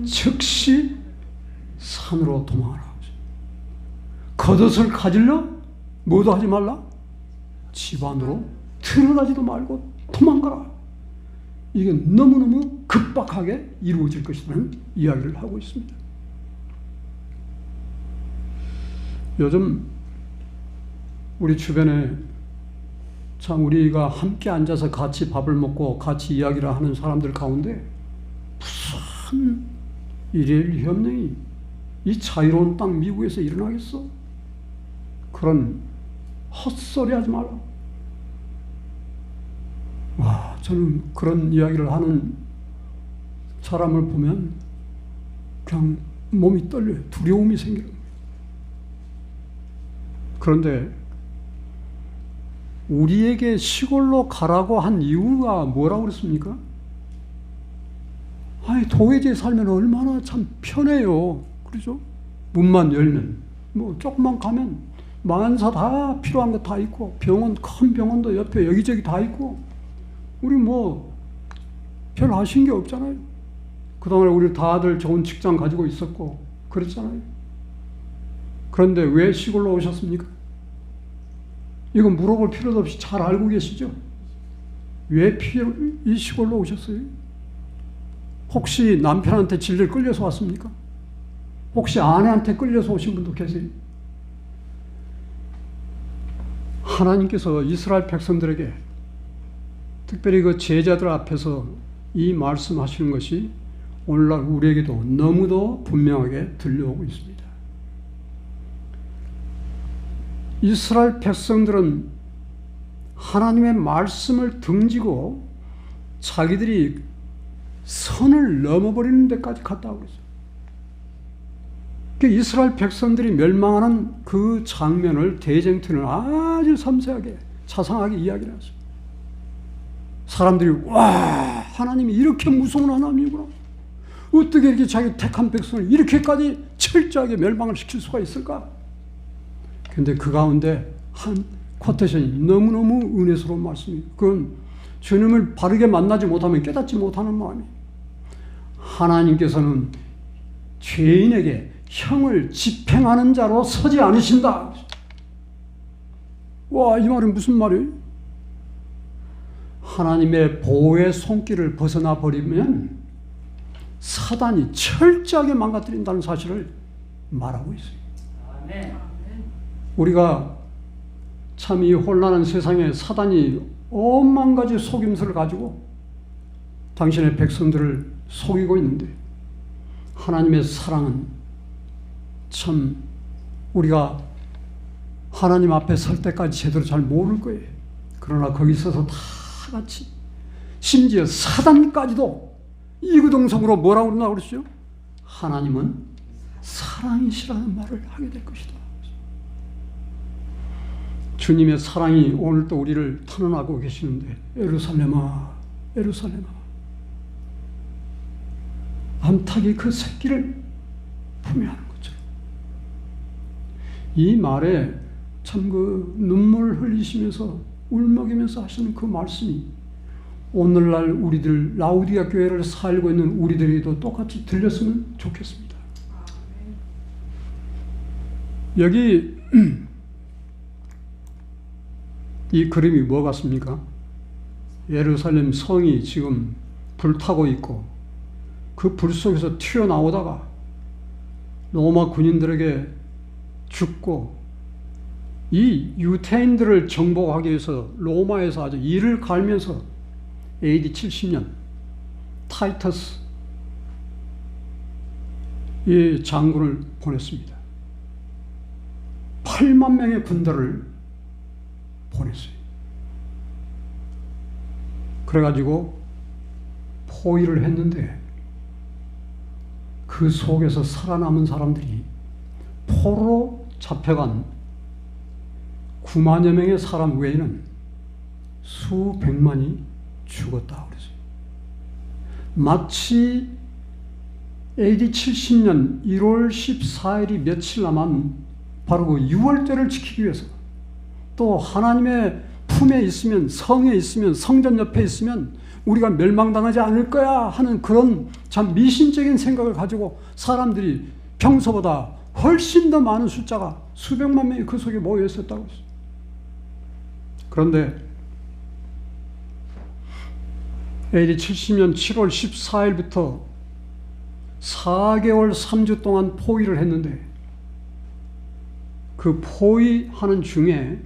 즉시 산으로 도망하라. 겉옷을 가질러 뭐도 하지 말라. 집 안으로 들어가지도 말고 도망가라. 이게 너무너무 급박하게 이루어질 것이라는 이야기를 하고 있습니다. 요즘 우리 주변에 참 우리가 함께 앉아서 같이 밥을 먹고 같이 이야기를 하는 사람들 가운데 무슨 일일 협령이 이 자유로운 땅 미국에서 일어나겠어? 그런 헛소리 하지 말라. 와, 저는 그런 이야기를 하는 사람을 보면 그냥 몸이 떨려요. 두려움이 생겨요. 그런데 우리에게 시골로 가라고 한 이유가 뭐라고 그랬습니까? 아니, 도회지에 살면 얼마나 참 편해요. 그렇죠? 문만 열면, 뭐 조금만 가면 만사 다 필요한 거 다 있고, 병원, 큰 병원도 옆에 여기저기 다 있고, 우리 뭐 별 하신 게 없잖아요. 그동안 우리 다들 좋은 직장 가지고 있었고 그랬잖아요. 그런데 왜 시골로 오셨습니까? 이건 물어볼 필요도 없이 잘 알고 계시죠? 왜 이 시골로 오셨어요? 혹시 남편한테 질질 끌려서 왔습니까? 혹시 아내한테 끌려서 오신 분도 계세요? 하나님께서 이스라엘 백성들에게 특별히 그 제자들 앞에서 이 말씀하시는 것이 오늘날 우리에게도 너무도 분명하게 들려오고 있습니다. 이스라엘 백성들은 하나님의 말씀을 등지고 자기들이 선을 넘어버리는 데까지 갔다고 그랬어요. 그 이스라엘 백성들이 멸망하는 그 장면을 대쟁투는 아주 섬세하게 자상하게 이야기를 하죠. 사람들이 와, 하나님이 이렇게 무서운 하나님이구나. 어떻게 이렇게 자기 택한 백성을 이렇게까지 철저하게 멸망을 시킬 수가 있을까? 근데 그 가운데 한 쿼테션이 너무너무 은혜스러운 말씀이에요. 그건 주님을 바르게 만나지 못하면 깨닫지 못하는 마음이에요. 하나님께서는 죄인에게 형을 집행하는 자로 서지 않으신다. 와, 이 말은 무슨 말이에요? 하나님의 보호의 손길을 벗어나 버리면 사단이 철저하게 망가뜨린다는 사실을 말하고 있어요. 아멘. 우리가 참 이 혼란한 세상에 사단이 오만 가지 속임수를 가지고 당신의 백성들을 속이고 있는데, 하나님의 사랑은 참 우리가 하나님 앞에 설 때까지 제대로 잘 모를 거예요. 그러나 거기 서서 다 같이, 심지어 사단까지도 이구동성으로 뭐라고 그러나 그러시죠? 하나님은 사랑이시라는 말을 하게 될 것이다. 주님의 사랑이 오늘도 우리를 탄원하고 계시는데, 예루살렘아, 예루살렘아, 암탉이 그 새끼를 품에하는 것처럼. 이 말에 참 그 눈물 흘리시면서 울먹이면서 하시는 그 말씀이 오늘날 우리들, 라우디가 교회를 살고 있는 우리들에게도 똑같이 들렸으면 좋겠습니다. 여기 이 그림이 뭐 같습니까? 예루살렘 성이 지금 불타고 있고, 그 불 속에서 튀어나오다가 로마 군인들에게 죽고, 이 유태인들을 정복하기 위해서 로마에서 아주 이를 갈면서 AD 70년 타이터스 이 장군을 보냈습니다. 8만 명의 군대를 보냈어요. 그래가지고 포위를 했는데, 그 속에서 살아남은 사람들이 포로로 잡혀간 9만여 명의 사람 외에는 수백만이 죽었다고 그랬어요. 마치 AD 70년 1월 14일이 며칠 남은 바로 그 6월절을 지키기 위해서, 또 하나님의 품에 있으면, 성에 있으면, 성전 옆에 있으면 우리가 멸망당하지 않을 거야 하는 그런 참 미신적인 생각을 가지고 사람들이 평소보다 훨씬 더 많은 숫자가 수백만 명이 그 속에 모여 있었다고 했어요. 그런데 AD 70년 7월 14일부터 4개월 3주 동안 포위를 했는데, 그 포위하는 중에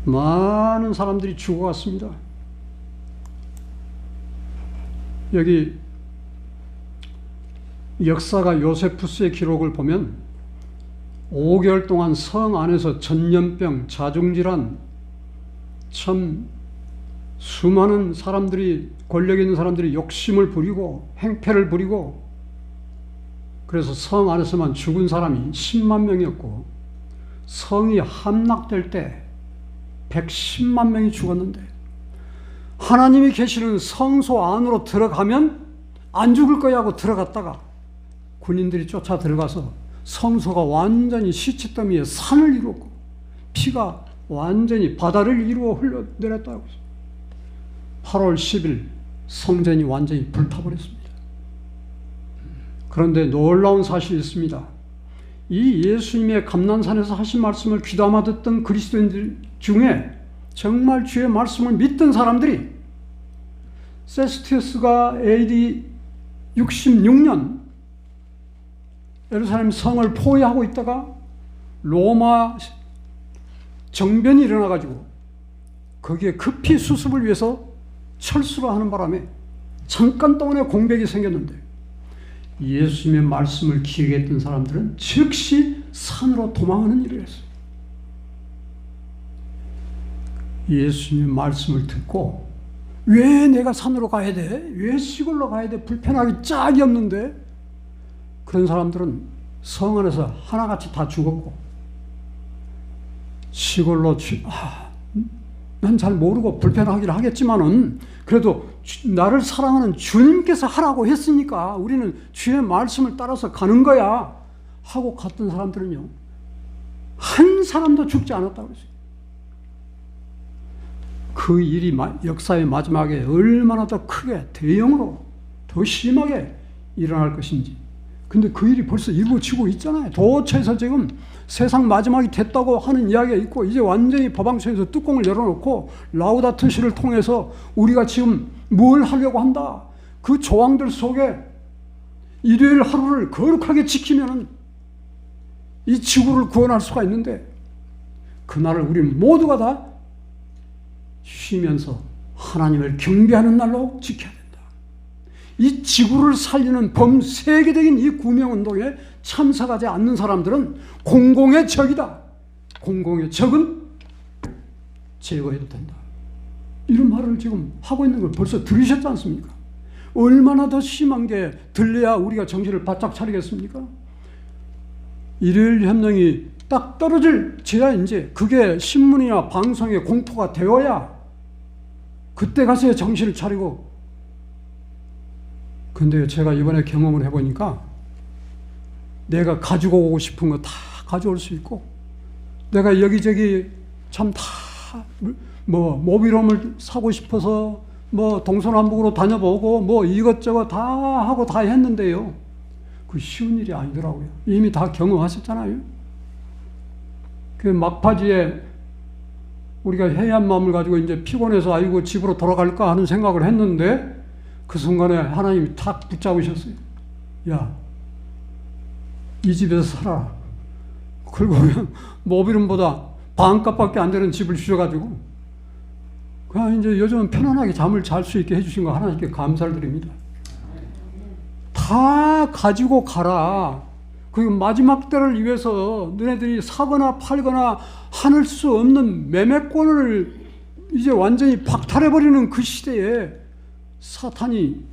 많은 사람들이 죽어갔습니다. 여기 역사가 요세푸스의 기록을 보면 5개월 동안 성 안에서 전염병, 자중질환, 참 수많은 사람들이, 권력 있는 사람들이 욕심을 부리고 행패를 부리고, 그래서 성 안에서만 죽은 사람이 10만 명이었고 성이 함락될 때 110만 명이 죽었는데, 하나님이 계시는 성소 안으로 들어가면 안 죽을 거야 하고 들어갔다가 군인들이 쫓아 들어가서 성소가 완전히 시체더미에 산을 이루었고 피가 완전히 바다를 이루어 흘러내렸다고 했어요. 8월 10일 성전이 완전히 불타버렸습니다. 그런데 놀라운 사실이 있습니다. 이 예수님의 감난산에서 하신 말씀을 귀담아 듣던 그리스도인들 중에 정말 주의 말씀을 믿던 사람들이, 세스티우스가 AD 66년 예루살렘 성을 포위하고 있다가 로마 정변이 일어나가지고 거기에 급히 수습을 위해서 철수를 하는 바람에 잠깐 동안에 공백이 생겼는데, 예수님의 말씀을 기억했던 사람들은 즉시 산으로 도망하는 일을 했어요. 예수님의 말씀을 듣고 왜 내가 산으로 가야 돼? 왜 시골로 가야 돼? 불편하기 짝이 없는데? 그런 사람들은 성 안에서 하나같이 다 죽었고, 시골로 난 잘 모르고 불편하긴 하겠지만은 그래도 나를 사랑하는 주님께서 하라고 했으니까 우리는 주의 말씀을 따라서 가는 거야 하고 갔던 사람들은요, 한 사람도 죽지 않았다고 그랬어요. 그 일이 역사의 마지막에 얼마나 더 크게 대형으로 더 심하게 일어날 것인지. 근데 그 일이 벌써 이루어지고 있잖아요. 도처에서 지금 세상 마지막이 됐다고 하는 이야기가 있고, 이제 완전히 법왕성에서 뚜껑을 열어놓고 라우다토 시를 통해서 우리가 지금 뭘 하려고 한다. 그 조항들 속에 일요일 하루를 거룩하게 지키면 이 지구를 구원할 수가 있는데, 그날을 우리 모두가 다 쉬면서 하나님을 경배하는 날로 지켜야 된다. 이 지구를 살리는 범세계적인 이 구명운동에 참석하지 않는 사람들은 공공의 적이다. 공공의 적은 제거해도 된다. 이런 말을 지금 하고 있는 걸 벌써 들으셨지 않습니까? 얼마나 더 심한 게 들려야 우리가 정신을 바짝 차리겠습니까? 일요일 협령이 딱 떨어질 제야 이제 그게 신문이나 방송에 공포가 되어야 그때 가서 정신을 차리고. 근데 제가 이번에 경험을 해보니까 내가 가지고 오고 싶은 거 다 가져올 수 있고, 내가 여기저기 참 다 뭐 모빌홈을 사고 싶어서 뭐 동서남북으로 다녀보고 뭐 이것저것 다 하고 다 했는데요, 그 쉬운 일이 아니더라고요. 이미 다 경험하셨잖아요. 그 막바지에 우리가 해이한 마음을 가지고 이제 피곤해서 아이고 집으로 돌아갈까 하는 생각을 했는데, 그 순간에 하나님이 탁 붙잡으셨어요. 야, 이 집에서 살아. 그리고 그냥 모빌홈보다 반값밖에 안 되는 집을 주셔가지고 그냥 이제 요즘은 편안하게 잠을 잘 수 있게 해주신 거 하나님께 감사를 드립니다. 다 가지고 가라. 그 마지막 때를 위해서 너네들이 사거나 팔거나 할 수 없는 매매권을 이제 완전히 박탈해버리는 그 시대에 사탄이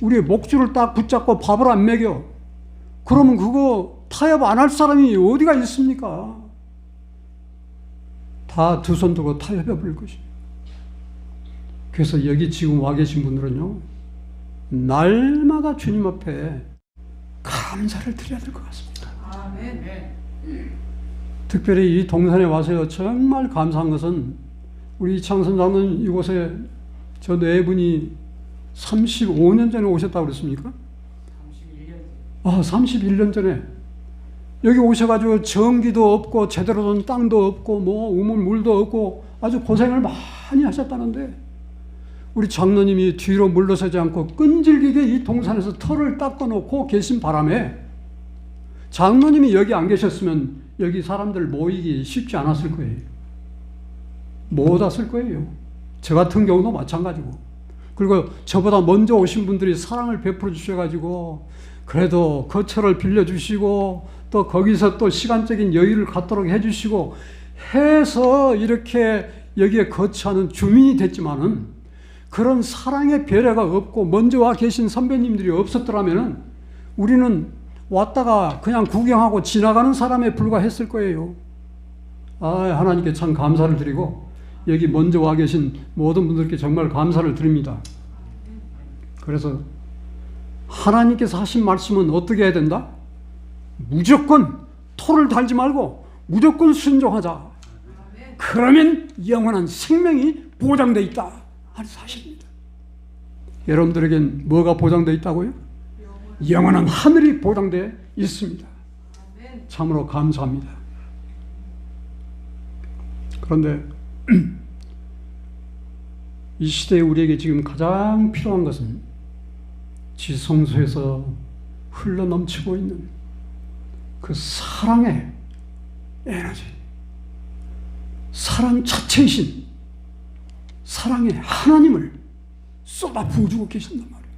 우리의 목줄을 딱 붙잡고 밥을 안 먹여. 그러면 그거 타협 안 할 사람이 어디가 있습니까? 다 두 손 들고 타협해버릴 것입니다. 그래서 여기 지금 와 계신 분들은요, 날마다 주님 앞에 감사를 드려야 될 것 같습니다. 아멘. 특별히 이 동산에 와서 정말 감사한 것은 우리 이창선 장로는 이곳에 저 네 분이 35년 전에 오셨다고 그랬습니까? 31년 전에 여기 오셔가지고 전기도 없고 제대로 된 땅도 없고 뭐 우물물도 없고 아주 고생을 많이 하셨다는데, 우리 장로님이 뒤로 물러서지 않고 끈질기게 이 동산에서 털을 닦아놓고 계신 바람에 장로님이 여기 안 계셨으면 여기 사람들 모이기 쉽지 않았을 거예요. 못 왔을 거예요. 저 같은 경우도 마찬가지고. 그리고 저보다 먼저 오신 분들이 사랑을 베풀어 주셔가지고 그래도 거처를 빌려주시고 또 거기서 또 시간적인 여유를 갖도록 해주시고 해서 이렇게 여기에 거처하는 주민이 됐지만은 그런 사랑의 배려가 없고 먼저 와 계신 선배님들이 없었더라면은 우리는 왔다가 그냥 구경하고 지나가는 사람에 불과했을 거예요. 하나님께 참 감사를 드리고 여기 먼저 와 계신 모든 분들께 정말 감사를 드립니다. 그래서 하나님께서 하신 말씀은 어떻게 해야 된다? 무조건 토를 달지 말고 무조건 순종하자. 그러면 영원한 생명이 보장되어 있다 하는 사실입니다. 여러분들에겐 뭐가 보장되어 있다고요? 영원한 하늘이 보장되어 있습니다. 참으로 감사합니다. 그런데 이 시대에 우리에게 지금 가장 필요한 것은 지성소에서 흘러넘치고 있는 그 사랑의 에너지, 사랑 자체이신 사랑의 하나님을 쏟아 부어주고 계신단 말이에요.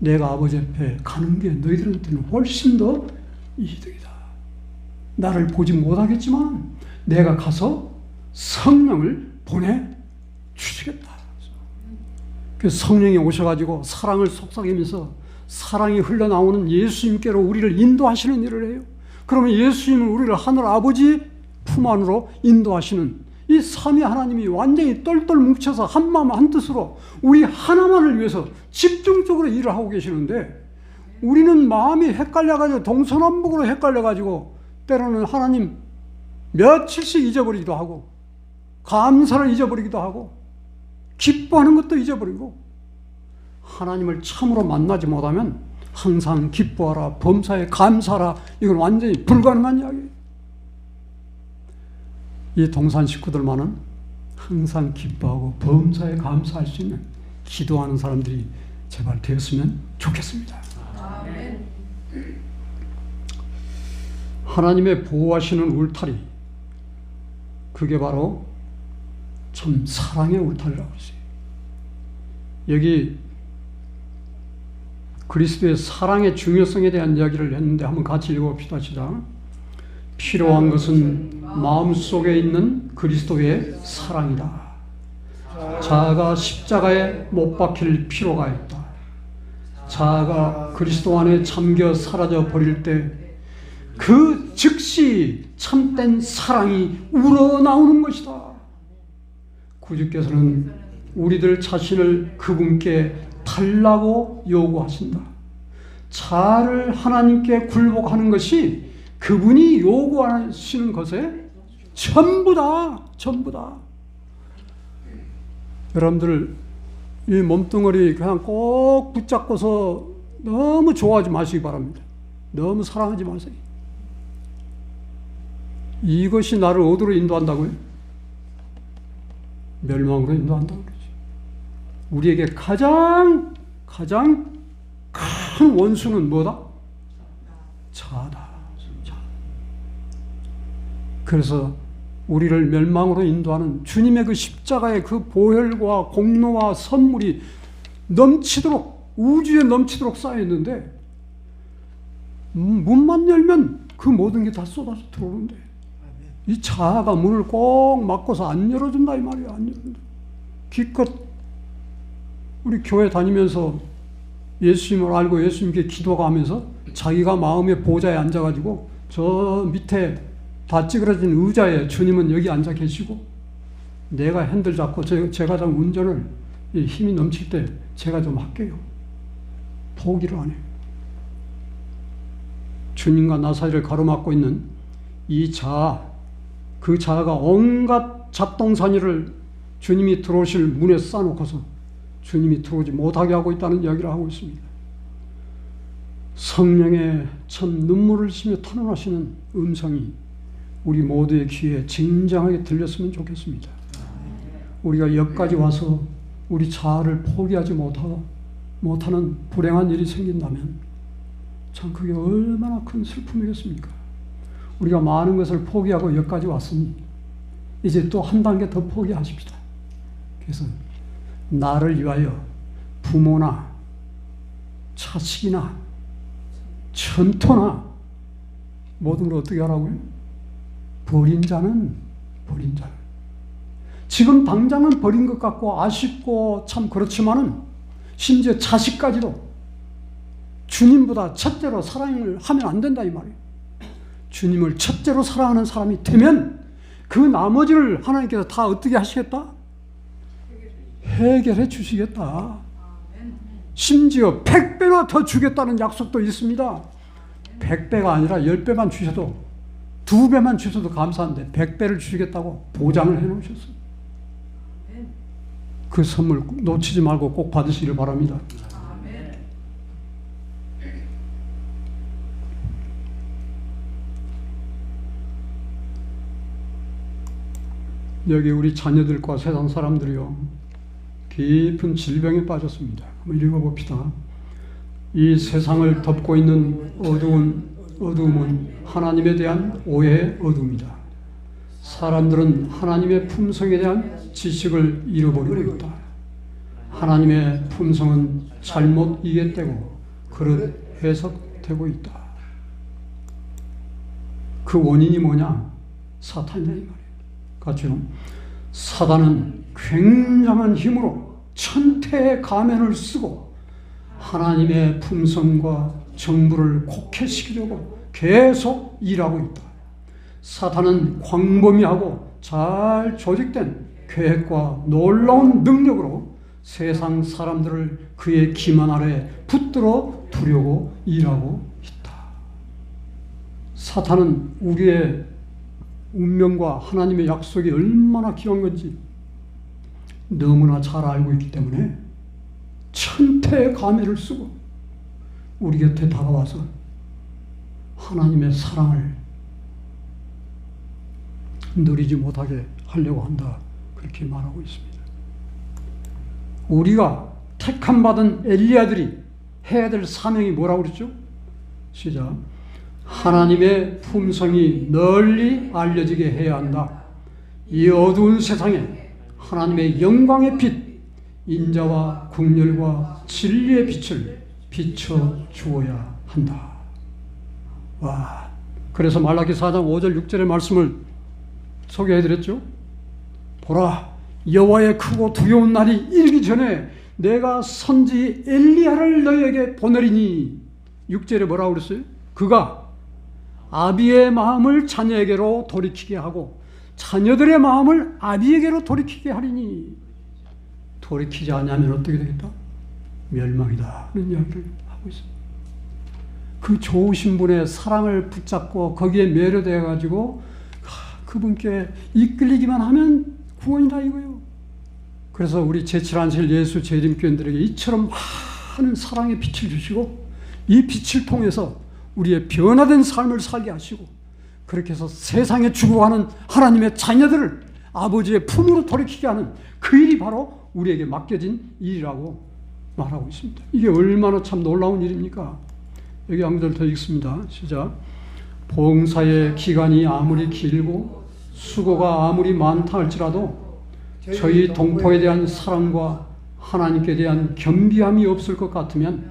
내가 아버지 앞에 가는 게 너희들한테는 훨씬 더 이득이다. 나를 보지 못하겠지만 내가 가서 성령을 보내주시겠다. 그래서 성령이 오셔가지고 사랑을 속삭이면서 사랑이 흘러나오는 예수님께로 우리를 인도하시는 일을 해요. 그러면 예수님은 우리를 하늘 아버지 품 안으로 인도하시는 이 삼위 하나님이 완전히 똘똘 뭉쳐서 한 마음 한 뜻으로 우리 하나만을 위해서 집중적으로 일을 하고 계시는데 우리는 마음이 헷갈려가지고 동서남북으로 헷갈려가지고 때로는 하나님 며칠씩 잊어버리기도 하고 감사를 잊어버리기도 하고 기뻐하는 것도 잊어버리고 하나님을 참으로 만나지 못하면 항상 기뻐하라 범사에 감사하라 이건 완전히 불가능한 이야기예요. 이 동산 식구들만은 항상 기뻐하고 범사에 감사할 수 있는 기도하는 사람들이 제발 되었으면 좋겠습니다. 아멘. 하나님의 보호하시는 울타리, 그게 바로 참 사랑의 울타리라고 했어요. 여기 그리스도의 사랑의 중요성에 대한 이야기를 했는데 한번 같이 읽어봅시다. 시작. 필요한 것은 마음속에 있는 그리스도의 사랑이다. 자아가 십자가에 못 박힐 필요가 있다. 자아가 그리스도 안에 잠겨 사라져 버릴 때 그 즉시 참된 사랑이 우러나오는 것이다. 구주께서는 우리들 자신을 그분께 달라고 요구하신다. 자아를 하나님께 굴복하는 것이 그분이 요구하시는 것에 전부다. 전부다. 여러분들 이 몸뚱어리 그냥 꼭 붙잡고서 너무 좋아하지 마시기 바랍니다. 너무 사랑하지 마세요. 이것이 나를 어디로 인도한다고요? 멸망으로 인도한다고 그러죠. 우리에게 가장 큰 원수는 뭐다? 자아다. 그래서 우리를 멸망으로 인도하는 주님의 그 십자가의 그 보혈과 공로와 선물이 넘치도록 우주에 넘치도록 쌓여있는데 문만 열면 그 모든 게 다 쏟아져 들어오는데 이 자아가 문을 꼭 막고서 안 열어준다 이 말이야. 안 열어준다. 기껏 우리 교회 다니면서 예수님을 알고 예수님께 기도하면서 자기가 마음의 보좌에 앉아가지고 저 밑에 다 찌그러진 의자에 주님은 여기 앉아 계시고 내가 핸들 잡고 제가 좀 운전을 힘이 넘칠 때 제가 좀 할게요. 포기를 안 해요. 주님과 나 사이를 가로막고 있는 이 자아, 그 자아가 온갖 잡동사니를 주님이 들어오실 문에 쌓아놓고서 주님이 들어오지 못하게 하고 있다는 이야기를 하고 있습니다. 성령의 참 눈물을 흘리며 탄원하시는 음성이 우리 모두의 귀에 진정하게 들렸으면 좋겠습니다. 우리가 여기까지 와서 우리 자아를 포기하지 못하는 불행한 일이 생긴다면 참 그게 얼마나 큰 슬픔이겠습니까? 우리가 많은 것을 포기하고 여기까지 왔으니 이제 또 한 단계 더 포기하십시다. 그래서 나를 위하여 부모나 자식이나 천토나 모든 걸 어떻게 하라고요? 버린 자는 지금 당장은 버린 것 같고 아쉽고 참 그렇지만은 심지어 자식까지도 주님보다 첫째로 사랑을 하면 안 된다 이 말이에요. 주님을 첫째로 사랑하는 사람이 되면 그 나머지를 하나님께서 다 어떻게 하시겠다? 해결해 주시겠다. 심지어 100배나 더 주겠다는 약속도 있습니다. 100배가 아니라 10배만 주셔도 2배만 주셔도 감사한데 100배를 주시겠다고 보장을 해놓으셨어요. 그 선물 놓치지 말고 꼭 받으시길 바랍니다. 여기 우리 자녀들과 세상 사람들이요 깊은 질병에 빠졌습니다. 한번 읽어봅시다. 이 세상을 덮고 있는 어두움은 하나님에 대한 오해의 어둠이다. 사람들은 하나님의 품성에 대한 지식을 잃어버리고 있다. 하나님의 품성은 잘못 이해되고 그릇 해석되고 있다. 그 원인이 뭐냐? 사탄이다 이 말이에요. 같이요. 사단은 굉장한 힘으로 천태의 가면을 쓰고 하나님의 품성과 정부를 곡해시키려고 계속 일하고 있다. 사탄은 광범위하고 잘 조직된 계획과 놀라운 능력으로 세상 사람들을 그의 기만 아래 붙들어 두려고 일하고 있다. 사탄은 우리의 운명과 하나님의 약속이 얼마나 귀한 건지 너무나 잘 알고 있기 때문에 천태의 가면을 쓰고 우리 곁에 다가와서 하나님의 사랑을 누리지 못하게 하려고 한다. 그렇게 말하고 있습니다. 우리가 택함받은 엘리야들이 해야 될 사명이 뭐라고 그랬죠? 시작. 하나님의 품성이 널리 알려지게 해야 한다. 이 어두운 세상에 하나님의 영광의 빛, 인자와 긍휼과 진리의 빛을 비춰 주어야 한다. 와, 그래서 말라기 4장 5절 6절의 말씀을 소개해드렸죠. 보라, 여호와의 크고 두려운 날이 이르기 전에 내가 선지 엘리야를 너희에게 보내리니. 6절에 뭐라고 그랬어요? 그가 아비의 마음을 자녀에게로 돌이키게 하고 자녀들의 마음을 아비에게로 돌이키게 하리니. 돌이키지 않으면 어떻게 되겠다? 멸망이다. 그런 이야기를 하고 있습니다. 그 좋으신 분의 사랑을 붙잡고 거기에 매료되어 가지고 그분께 이끌리기만 하면 구원이다 이거요. 그래서 우리 제7안실 예수 재림교인들에게 이처럼 많은 사랑의 빛을 주시고 이 빛을 통해서 우리의 변화된 삶을 살게 하시고 그렇게 해서 세상에 죽어가는 하나님의 자녀들을 아버지의 품으로 돌이키게 하는 그 일이 바로 우리에게 맡겨진 일이라고 말하고 있습니다. 이게 얼마나 참 놀라운 일입니까? 여기 한 절 더 읽습니다. 시작. 봉사의 기간이 아무리 길고 수고가 아무리 많다 할지라도 저희 동포에 대한 사랑과 하나님께 대한 겸비함이 없을 것 같으면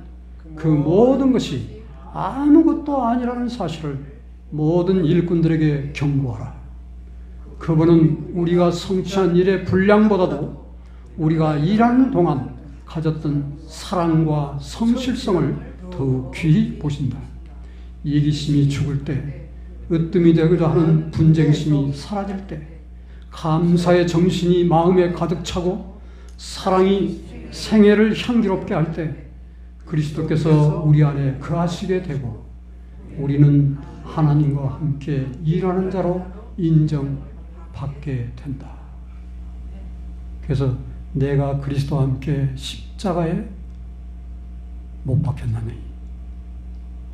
그 모든 것이 아무것도 아니라는 사실을 모든 일꾼들에게 경고하라. 그분은 우리가 성취한 일의 분량보다도 우리가 일하는 동안 가졌던 사랑과 성실성을 더욱 귀히 보신다. 이기심이 죽을 때, 으뜸이 되고자 하는 분쟁심이 사라질 때, 감사의 정신이 마음에 가득 차고 사랑이 생애를 향기롭게 할 때 그리스도께서 우리 안에 거하시게 되고 우리는 하나님과 함께 일하는 자로 인정받게 된다. 그래서 내가 그리스도와 함께 십자가에 못 박혔나니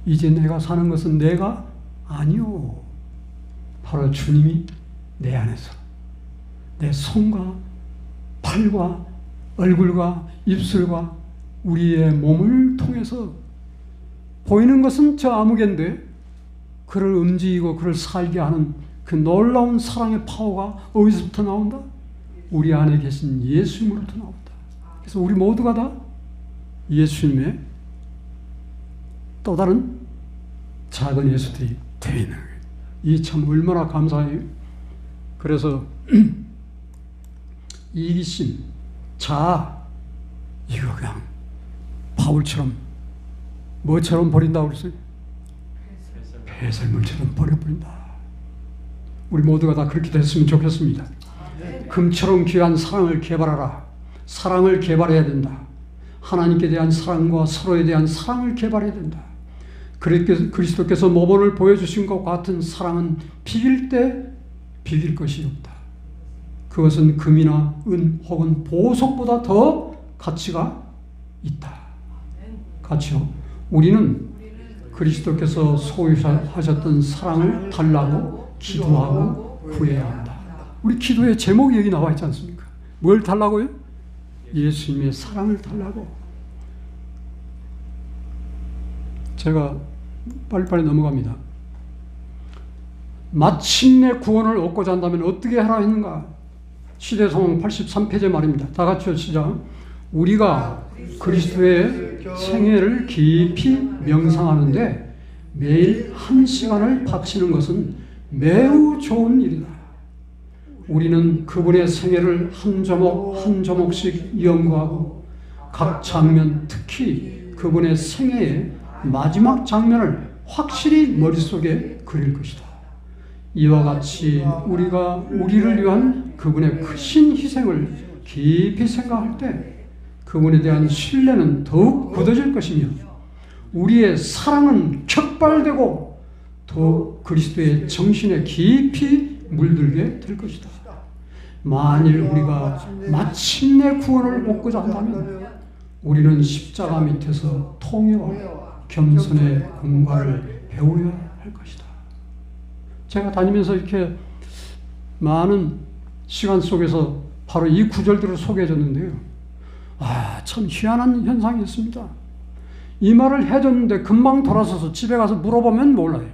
이제 내가 사는 것은 내가 아니오. 바로 주님이 내 안에서 내 손과 팔과 얼굴과 입술과 우리의 몸을 통해서 보이는 것은 저 아무개인데 그를 움직이고 그를 살게 하는 그 놀라운 사랑의 파워가 어디서부터 나온다? 우리 안에 계신 예수님으로부터 나온다. 그래서 우리 모두가 다 예수님의 또 다른 작은 예수들이 되어 있는 거예요. 이 참 얼마나 감사해요. 그래서 이기심, 자아, 이거 그냥 바울처럼 뭐처럼 버린다고 그랬어요? 폐설물처럼 버려버린다. 우리 모두가 다 그렇게 됐으면 좋겠습니다. 금처럼 귀한 사랑을 개발하라. 사랑을 개발해야 된다. 하나님께 대한 사랑과 서로에 대한 사랑을 개발해야 된다. 그리스도께서 모범을 보여주신 것 같은 사랑은 비길 때 비길 것이 없다. 그것은 금이나 은 혹은 보석보다 더 가치가 있다. 가치요. 우리는 그리스도께서 소유하셨던 사랑을 달라고 기도하고 구해야 한다. 우리 기도의 제목이 여기 나와 있지 않습니까? 뭘 달라고요? 예수님의 사랑을 달라고. 제가 빨리빨리 넘어갑니다. 마침내 구원을 얻고자 한다면 어떻게 하라 했는가? 시대성경 83페이지 말입니다. 다 같이 시작. 우리가 그리스도의 생애를 깊이 명상하는데 매일 1시간을 바치는 것은 매우 좋은 일이다. 우리는 그분의 생애를 한 조목 한 조목씩 연구하고 각 장면, 특히 그분의 생애의 마지막 장면을 확실히 머릿속에 그릴 것이다. 이와 같이 우리가 우리를 위한 그분의 크신 희생을 깊이 생각할 때 그분에 대한 신뢰는 더욱 굳어질 것이며 우리의 사랑은 격발되고 더욱 그리스도의 정신에 깊이 물들게 될 것이다. 만일 우리가 마침내 구원을 얻고자 한다면 우리는 십자가 밑에서 통회와 겸손의 공과를 배워야 할 것이다. 제가 다니면서 이렇게 많은 시간 속에서 바로 이 구절들을 소개해 줬는데요. 참 희한한 현상이 있습니다. 이 말을 해줬는데 금방 돌아서서 집에 가서 물어보면 몰라요.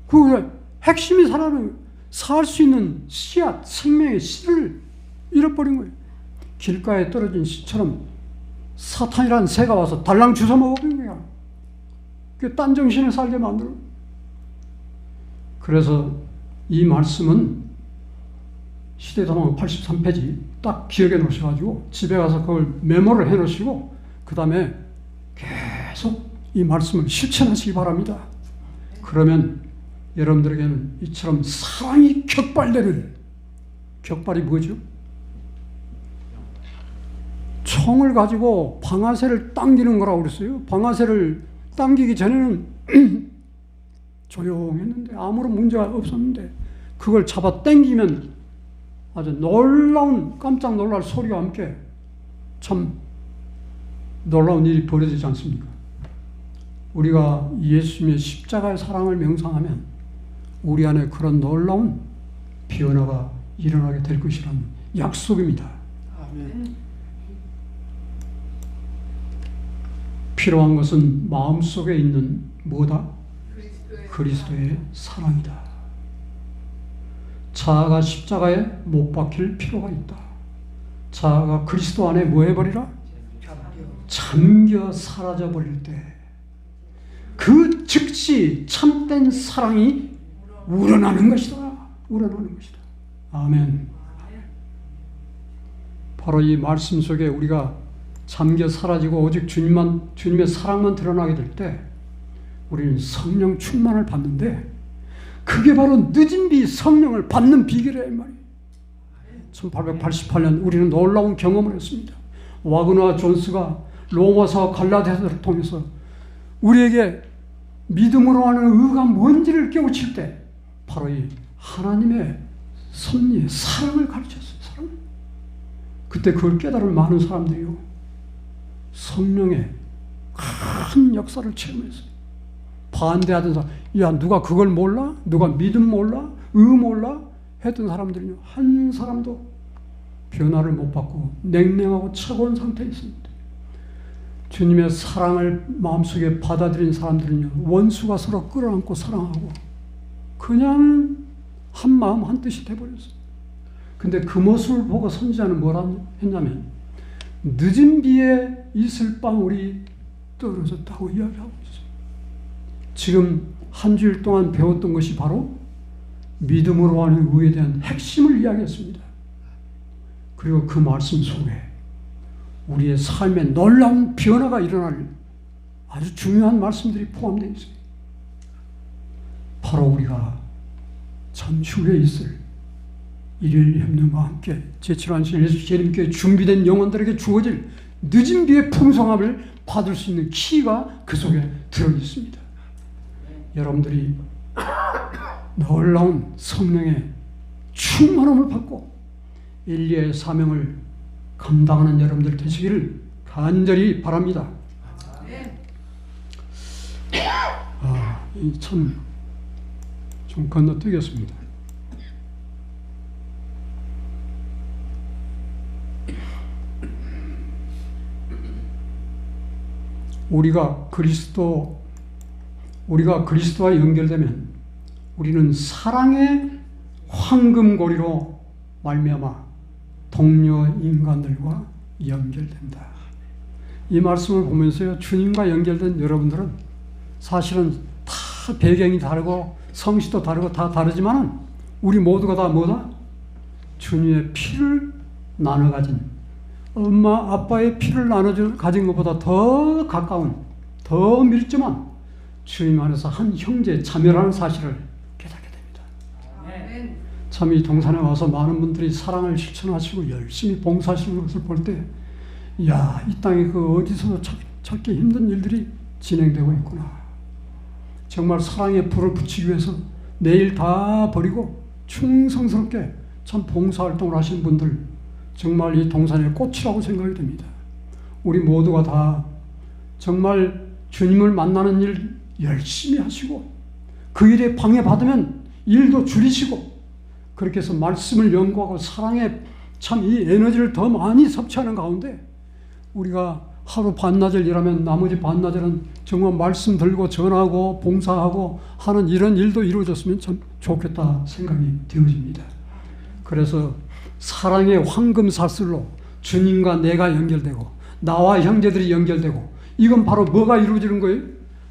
그 핵심이 살 수 있는 씨앗, 생명의 씨를 잃어버린 거예요. 길가에 떨어진 씨처럼 사탄이라는 새가 와서 달랑 주워 먹어버린 거야. 그 딴 정신을 살게 만들어. 그래서 이 말씀은 시대성경 83페이지 딱 기억해 놓으셔가지고 집에 가서 그걸 메모를 해 놓으시고 그 다음에 계속 이 말씀을 실천하시기 바랍니다. 그러면 여러분들에게는 이처럼 사랑이 격발되는, 격발이 뭐죠? 총을 가지고 방아쇠를 당기는 거라고 그랬어요. 방아쇠를 당기기 전에는 조용했는데 아무런 문제가 없었는데 그걸 잡아 당기면 아주 놀라운, 깜짝 놀랄 소리와 함께 참 놀라운 일이 벌어지지 않습니까? 우리가 예수님의 십자가의 사랑을 명상하면 우리 안에 그런 놀라운 변화가 일어나게 될 것이라는 약속입니다. 아멘. 필요한 것은 마음속에 있는 뭐다? 그리스도의 사랑이다. 자아가 십자가에 못 박힐 필요가 있다. 자아가 그리스도 안에 뭐 해버리라? 잠겨 사라져버릴 때 그 즉시 참된 사랑이 우러나는 것이다. 우러나는 것이다. 아멘. 바로 이 말씀 속에 우리가 잠겨 사라지고 오직 주님의 사랑만 드러나게 될 때 우리는 성령 충만을 받는데 그게 바로 늦은 비 성령을 받는 비결이란 말이에요. 1888년 우리는 놀라운 경험을 했습니다. 와그너와 존스가 로마서와 갈라디아서를 통해서 우리에게 믿음으로 하는 의가 뭔지를 깨우칠 때 바로 이 하나님의 섭리의 사랑을 가르쳤어요. 사랑. 그때 그걸 깨달은 많은 사람들이요. 성령의 큰 역사를 체험했어요. 반대하던 사람, 야 누가 그걸 몰라? 누가 믿음 몰라? 의 몰라? 했던 사람들은요. 한 사람도 변화를 못 받고 냉랭하고 차가운 상태에 있습니다. 주님의 사랑을 마음속에 받아들인 사람들은요. 원수가 서로 끌어안고 사랑하고 그냥 한 마음 한 뜻이 돼버렸어요. 근데 그 모습을 보고 선지자는 뭐라 했냐면 늦은 비에 이슬방울이 떨어졌다고 이야기하고 있어요. 지금 한 주일 동안 배웠던 것이 바로 믿음으로 하는 의에 대한 핵심을 이야기했습니다. 그리고 그 말씀 속에 우리의 삶에 놀라운 변화가 일어날 아주 중요한 말씀들이 포함되어 있어요. 바로 우리가 잠시 후에 있을 일일 협령과 함께 제7안신 예수 재림교회 준비된 영혼들에게 주어질 늦은 비의 풍성함을 받을 수 있는 키가 그 속에 들어있습니다. 여러분들이 놀라운 성령의 충만함을 받고 인리의 사명을 감당하는 여러분들 되시기를 간절히 바랍니다. 좀 건너뛰겠습니다. 우리가 그리스도와 연결되면 우리는 사랑의 황금고리로 말미암아 동료 인간들과 연결된다. 이 말씀을 보면서요, 주님과 연결된 여러분들은 사실은 다 배경이 다르고 성씨도 다르고 다 다르지만 우리 모두가 다 뭐다? 주님의 피를 나눠 가진, 엄마 아빠의 피를 나눠 가진 것보다 더 가까운, 더 밀접한 주님 안에서 한 형제 자매라는 사실을 깨닫게 됩니다. 참 이 동산에 와서 많은 분들이 사랑을 실천하시고 열심히 봉사하시는 것을 볼 때, 야, 이 땅에 그 어디서도 찾기 힘든 일들이 진행되고 있구나. 정말 사랑의 불을 붙이기 위해서 내일 다 버리고 충성스럽게 참 봉사활동을 하시는 분들, 정말 이 동산의 꽃이라고 생각이 됩니다. 우리 모두가 다 정말 주님을 만나는 일 열심히 하시고, 그 일에 방해받으면 일도 줄이시고, 그렇게 해서 말씀을 연구하고 사랑에 참 이 에너지를 더 많이 섭취하는 가운데, 우리가 하루 반나절 일하면 나머지 반나절은 정말 말씀 들고 전하고 봉사하고 하는 이런 일도 이루어졌으면 참 좋겠다 생각이 되어집니다. 그래서 사랑의 황금사슬로 주님과 내가 연결되고 나와 형제들이 연결되고, 이건 바로 뭐가 이루어지는 거예요?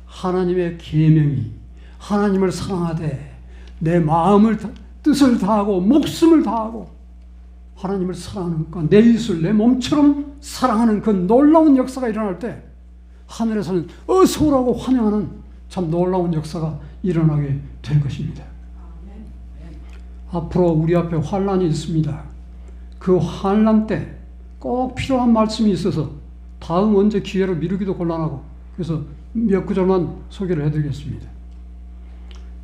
하나님의 계명이, 하나님을 사랑하되 내 마음을 뜻을 다하고 목숨을 다하고 하나님을 사랑하는 것, 내 이웃을 내 몸처럼 사랑하는 그 놀라운 역사가 일어날 때 하늘에서는 어서 오라고 환영하는 참 놀라운 역사가 일어나게 될 것입니다. 앞으로 우리 앞에 환난이 있습니다. 그 환난 때 꼭 필요한 말씀이 있어서 다음 언제 기회를 미루기도 곤란하고, 그래서 몇 구절만 소개를 해드리겠습니다.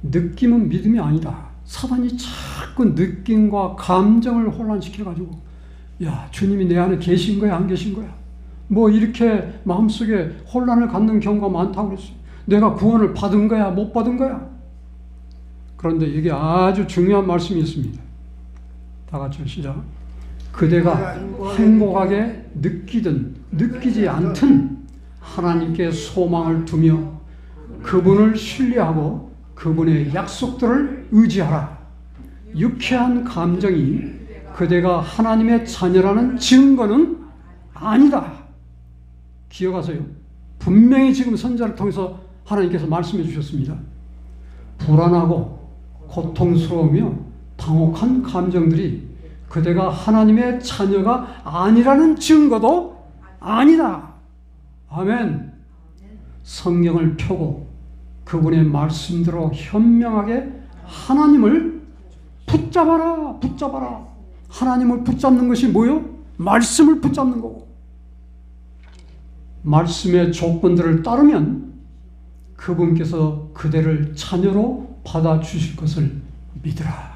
느낌은 믿음이 아니다. 사단이 자꾸 느낌과 감정을 혼란시켜가지고, 야, 주님이 내 안에 계신 거야 안 계신 거야, 뭐 이렇게 마음속에 혼란을 갖는 경우가 많다고 그랬어요. 내가 구원을 받은 거야 못 받은 거야. 그런데 이게 아주 중요한 말씀이 있습니다. 다 같이 시작. 그대가 행복하게 느끼든 느끼지 않든 하나님께 소망을 두며 그분을 신뢰하고 그분의 약속들을 의지하라. 유쾌한 감정이 그대가 하나님의 자녀라는 증거는 아니다. 기억하세요. 분명히 지금 선자를 통해서 하나님께서 말씀해 주셨습니다. 불안하고 고통스러우며 당혹한 감정들이 그대가 하나님의 자녀가 아니라는 증거도 아니다. 아멘. 성경을 펴고 그분의 말씀대로 현명하게 하나님을 붙잡아라. 붙잡아라. 하나님을 붙잡는 것이 뭐요? 말씀을 붙잡는 거고, 말씀의 조건들을 따르면 그분께서 그대를 자녀로 받아주실 것을 믿으라.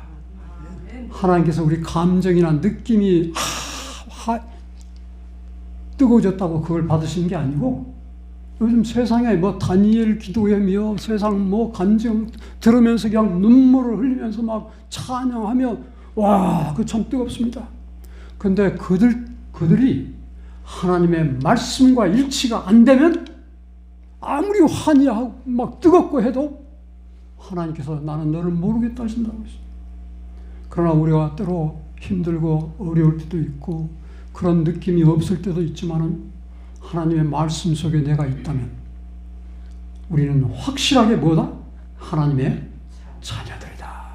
하나님께서 우리 감정이나 느낌이 뜨거워졌다고 그걸 받으시는 게 아니고, 요즘 세상에 뭐 다니엘 기도회며 세상 뭐 간증 들으면서 그냥 눈물을 흘리면서 막 찬양하며, 와, 그 참 뜨겁습니다. 근데 그들이 하나님의 말씀과 일치가 안 되면 아무리 환희하고 막 뜨겁고 해도 하나님께서 나는 너를 모르겠다 하신다고 했어요. 그러나 우리가 때로 힘들고 어려울 때도 있고 그런 느낌이 없을 때도 있지만은 하나님의 말씀 속에 내가 있다면 우리는 확실하게 뭐다? 하나님의 자녀들이다.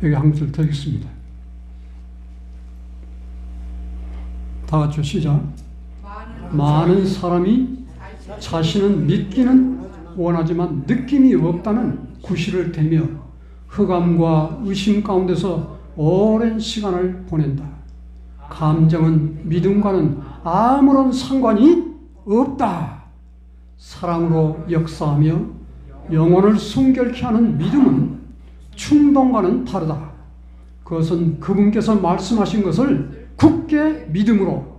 여기 한 구절 더 읽습니다. 다 같이 시작. 많은 사람이 자신은 믿기는 원하지만 느낌이 없다는 구실을 대며 흑암과 의심 가운데서 오랜 시간을 보낸다. 감정은 믿음과는 아무런 상관이 없다. 사랑으로 역사하며 영혼을 순결케 하는 믿음은 충동과는 다르다. 그것은 그분께서 말씀하신 것을 굳게 믿음으로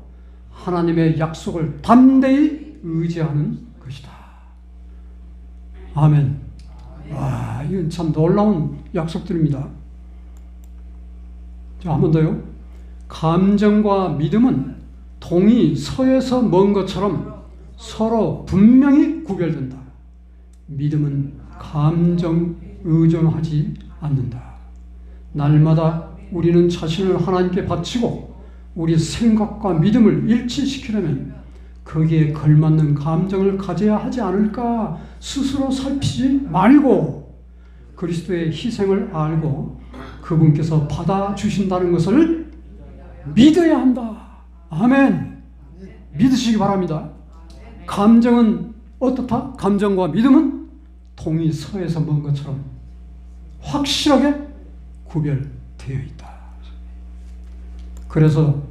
하나님의 약속을 담대히 의지하는 것이다. 아멘. 와, 이건 참 놀라운 약속들입니다. 자, 한 번 더요. 감정과 믿음은 동이 서에서 먼 것처럼 서로 분명히 구별된다. 믿음은 감정 의존하지 않는다. 날마다 우리는 자신을 하나님께 바치고 우리 생각과 믿음을 일치시키려면 거기에 걸맞는 감정을 가져야 하지 않을까 스스로 살피지 말고 그리스도의 희생을 알고 그분께서 받아주신다는 것을 믿어야 한다. 아멘. 믿으시기 바랍니다. 감정은 어떻다? 감정과 믿음은 동이 서에서 먼 것처럼 확실하게 구별되어 있다. 그래서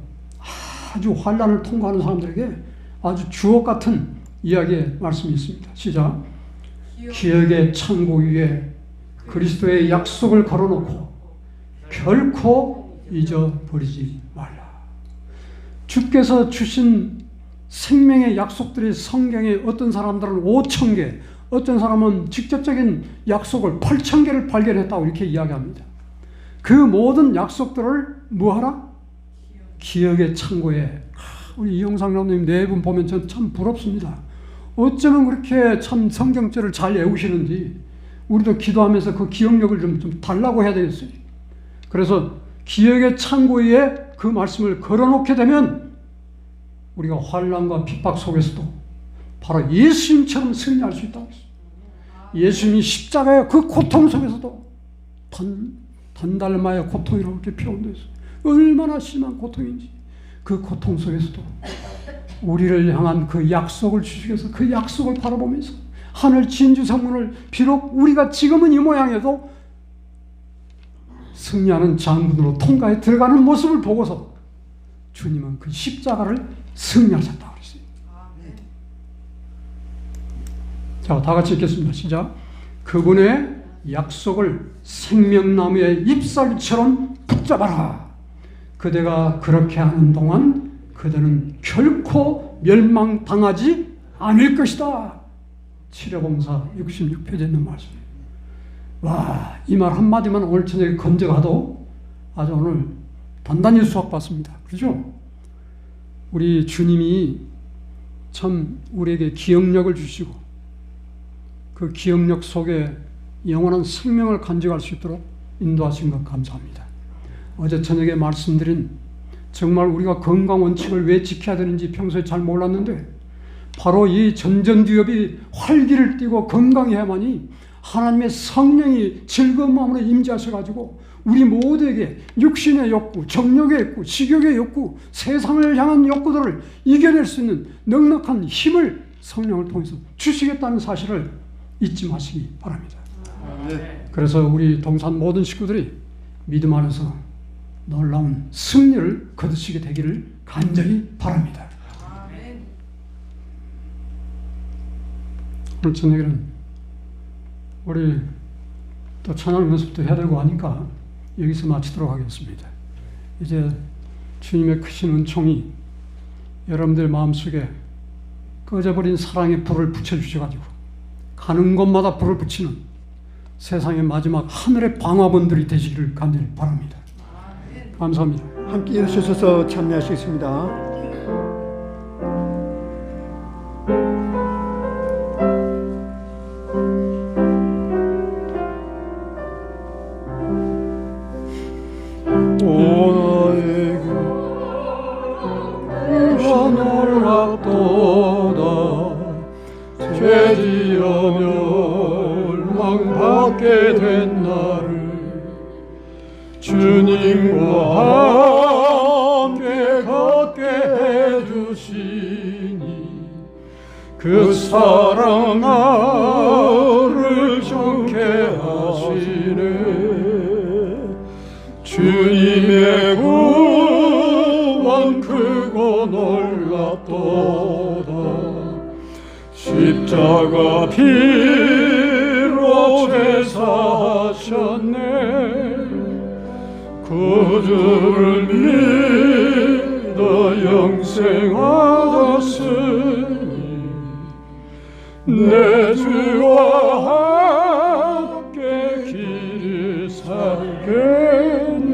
아주 환난을 통과하는 사람들에게 아주 주옥 같은 이야기의 말씀이 있습니다. 시작. 기억의 창고 위에 그리스도의 약속을 걸어놓고 결코 잊어버리지 말라. 주께서 주신 생명의 약속들이 성경에 어떤 사람들은 5,000개, 어떤 사람은 직접적인 약속을 8,000개를 발견했다고 이렇게 이야기합니다. 그 모든 약속들을 뭐하라? 기억의 창고에. 우리 이영상 장로님 네 분 보면 전 참 부럽습니다. 어쩌면 그렇게 참 성경절을 잘 외우시는지 우리도 기도하면서 그 기억력을 좀 달라고 해야 되겠어요. 그래서 기억의 창고에 그 말씀을 걸어놓게 되면 우리가 환난과 핍박 속에서도 바로 예수님처럼 승리할 수 있다고 했어요. 예수님이 십자가의 그 고통 속에서도 단달마의 고통이라고 이렇게 표현됐어요. 얼마나 심한 고통인지 그 고통 속에서도 우리를 향한 그 약속을 주시면서 그 약속을 바라보면서 하늘 진주 성문을 비록 우리가 지금은 이 모양에도 승리하는 장군으로 통과해 들어가는 모습을 보고서 주님은 그 십자가를 승리하셨다고 그랬어요. 자, 다 같이 읽겠습니다. 시작. 그분의 약속을 생명나무의 잎사귀처럼 붙잡아라. 그대가 그렇게 하는 동안 그대는 결코 멸망당하지 않을 것이다. 치료봉사 66페이지에 있는 말씀이에요. 와, 이 말 한마디만 오늘 저녁에 건져가도 아주 오늘 단단히 수확받습니다. 그렇죠? 우리 주님이 참 우리에게 기억력을 주시고 그 기억력 속에 영원한 생명을 간직할 수 있도록 인도하신 것 감사합니다. 어제 저녁에 말씀드린 정말 우리가 건강 원칙을 왜 지켜야 되는지 평소에 잘 몰랐는데 바로 이 전전두엽이 활기를 띠고 건강해야만이 하나님의 성령이 즐거운 마음으로 임재하셔가지고 우리 모두에게 육신의 욕구, 정욕의 욕구, 식욕의 욕구, 세상을 향한 욕구들을 이겨낼 수 있는 넉넉한 힘을 성령을 통해서 주시겠다는 사실을 잊지 마시기 바랍니다. 그래서 우리 동산 모든 식구들이 믿음 안에서 놀라운 승리를 거두시게 되기를 간절히 바랍니다. 오늘 저녁에는 우리 또 찬양 연습도 해야 되고 하니까 여기서 마치도록 하겠습니다. 이제 주님의 크신 은총이 여러분들 마음속에 꺼져버린 사랑의 불을 붙여주셔가지고 가는 곳마다 불을 붙이는 세상의 마지막 하늘의 방화번들이 되시기를 간절히 바랍니다. 감사합니다. 함께 일어서셔서 참여하시겠습니다. 얻게 된 나를 주님과 함께 걷게 해주시니 그 사랑 나를 좋게 하시네. 주님의 구원 크고 놀랍도다. 십자가 피로 제사하셨네. 구주를 믿어 영생 얻었으니 내 주와 함께 길을 살겠네.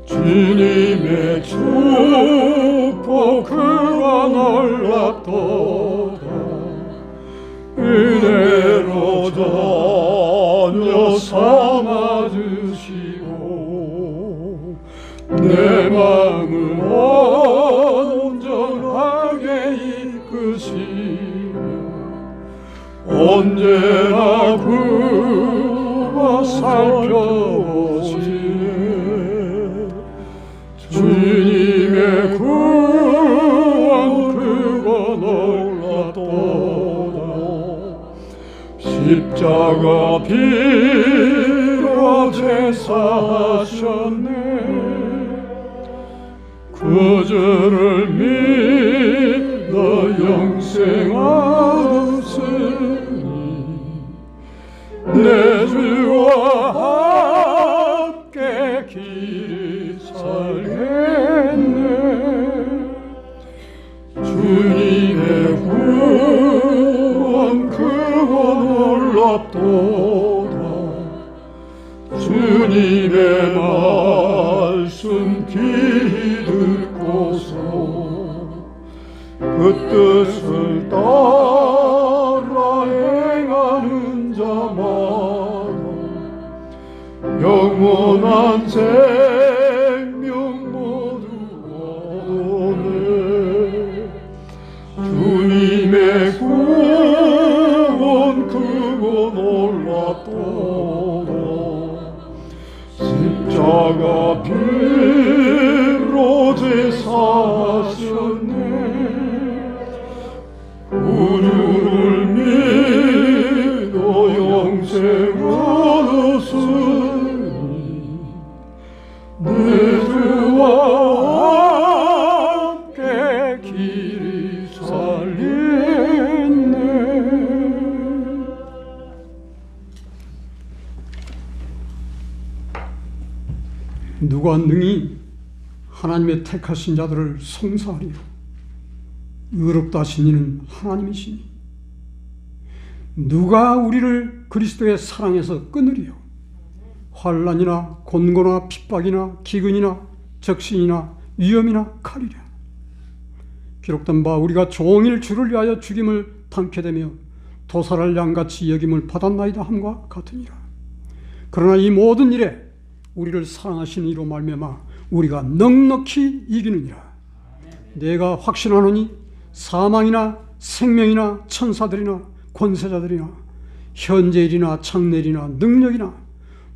주님의 축복 그와 놀랍도다. 은혜로 전혀 삼아주시고 내 마음을 온전하게 이끄시며 언제나 구워 살펴보시네. 주님의 구원 크고 놀랍도다. 십자가 피로 제사하셨네. 구주를 믿어 영생 얻었으니 내 주와 함께 길이 살겠네. 주님의 구원 크고 놀랍도다. 주님의 말씀 귀히 듣고서 그 뜻을 따라 행하는 자마다 영원한 생명 모두 얻네. 주님의 구원 크고 놀랍도다. 십자가 피로 제사하셨네. 구주를 믿어 영생 얻었으니 내 주와 함께 길이 살리네. 누가 능히 하나님의 택하신 자들을 송사하리요. 의롭다 하신 이는 하나님이시니 누가 우리를 그리스도의 사랑에서 끊으리요. 환난이나 곤고나 핍박이나 기근이나 적신이나 위험이나 칼이랴. 기록된 바 우리가 종일 주를 위하여 죽임을 당케 되며 도살할 양같이 여김을 받았나이다 함과 같으니라. 그러나 이 모든 일에 우리를 사랑하시는 이로 말미암아 우리가 넉넉히 이기느니라. 내가 확신하노니 사망이나 생명이나 천사들이나 권세자들이나 현재일이나 장래일이나 능력이나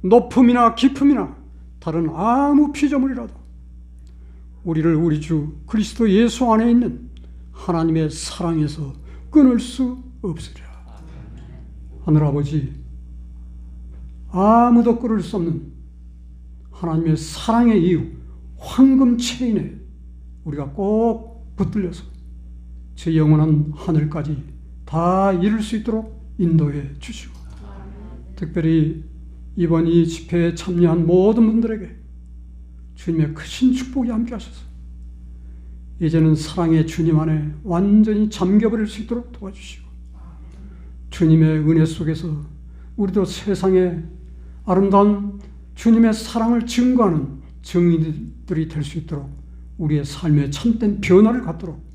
높음이나 깊음이나 다른 아무 피조물이라도 우리를 우리 주 그리스도 예수 안에 있는 하나님의 사랑에서 끊을 수 없으리라. 하늘아버지, 아무도 끊을 수 없는 하나님의 사랑의 이유, 황금 체인에 우리가 꼭 붙들려서 제 영원한 하늘까지 다 이룰 수 있도록 인도해 주시고, 특별히 이번 이 집회에 참여한 모든 분들에게 주님의 크신 축복이 함께 하셔서 이제는 사랑의 주님 안에 완전히 잠겨버릴 수 있도록 도와주시고, 주님의 은혜 속에서 우리도 세상에 아름다운 주님의 사랑을 증거하는 증인들이 될 수 있도록 우리의 삶에 참된 변화를 갖도록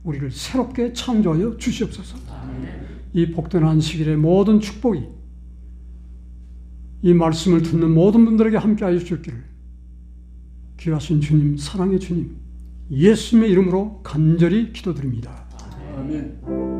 우리를 새롭게 창조하여 주시옵소서. 이 복된 안식일의 모든 축복이 이 말씀을 듣는 모든 분들에게 함께하여 주시기를 귀하신 주님, 사랑의 주님, 예수님의 이름으로 간절히 기도드립니다. 아멘.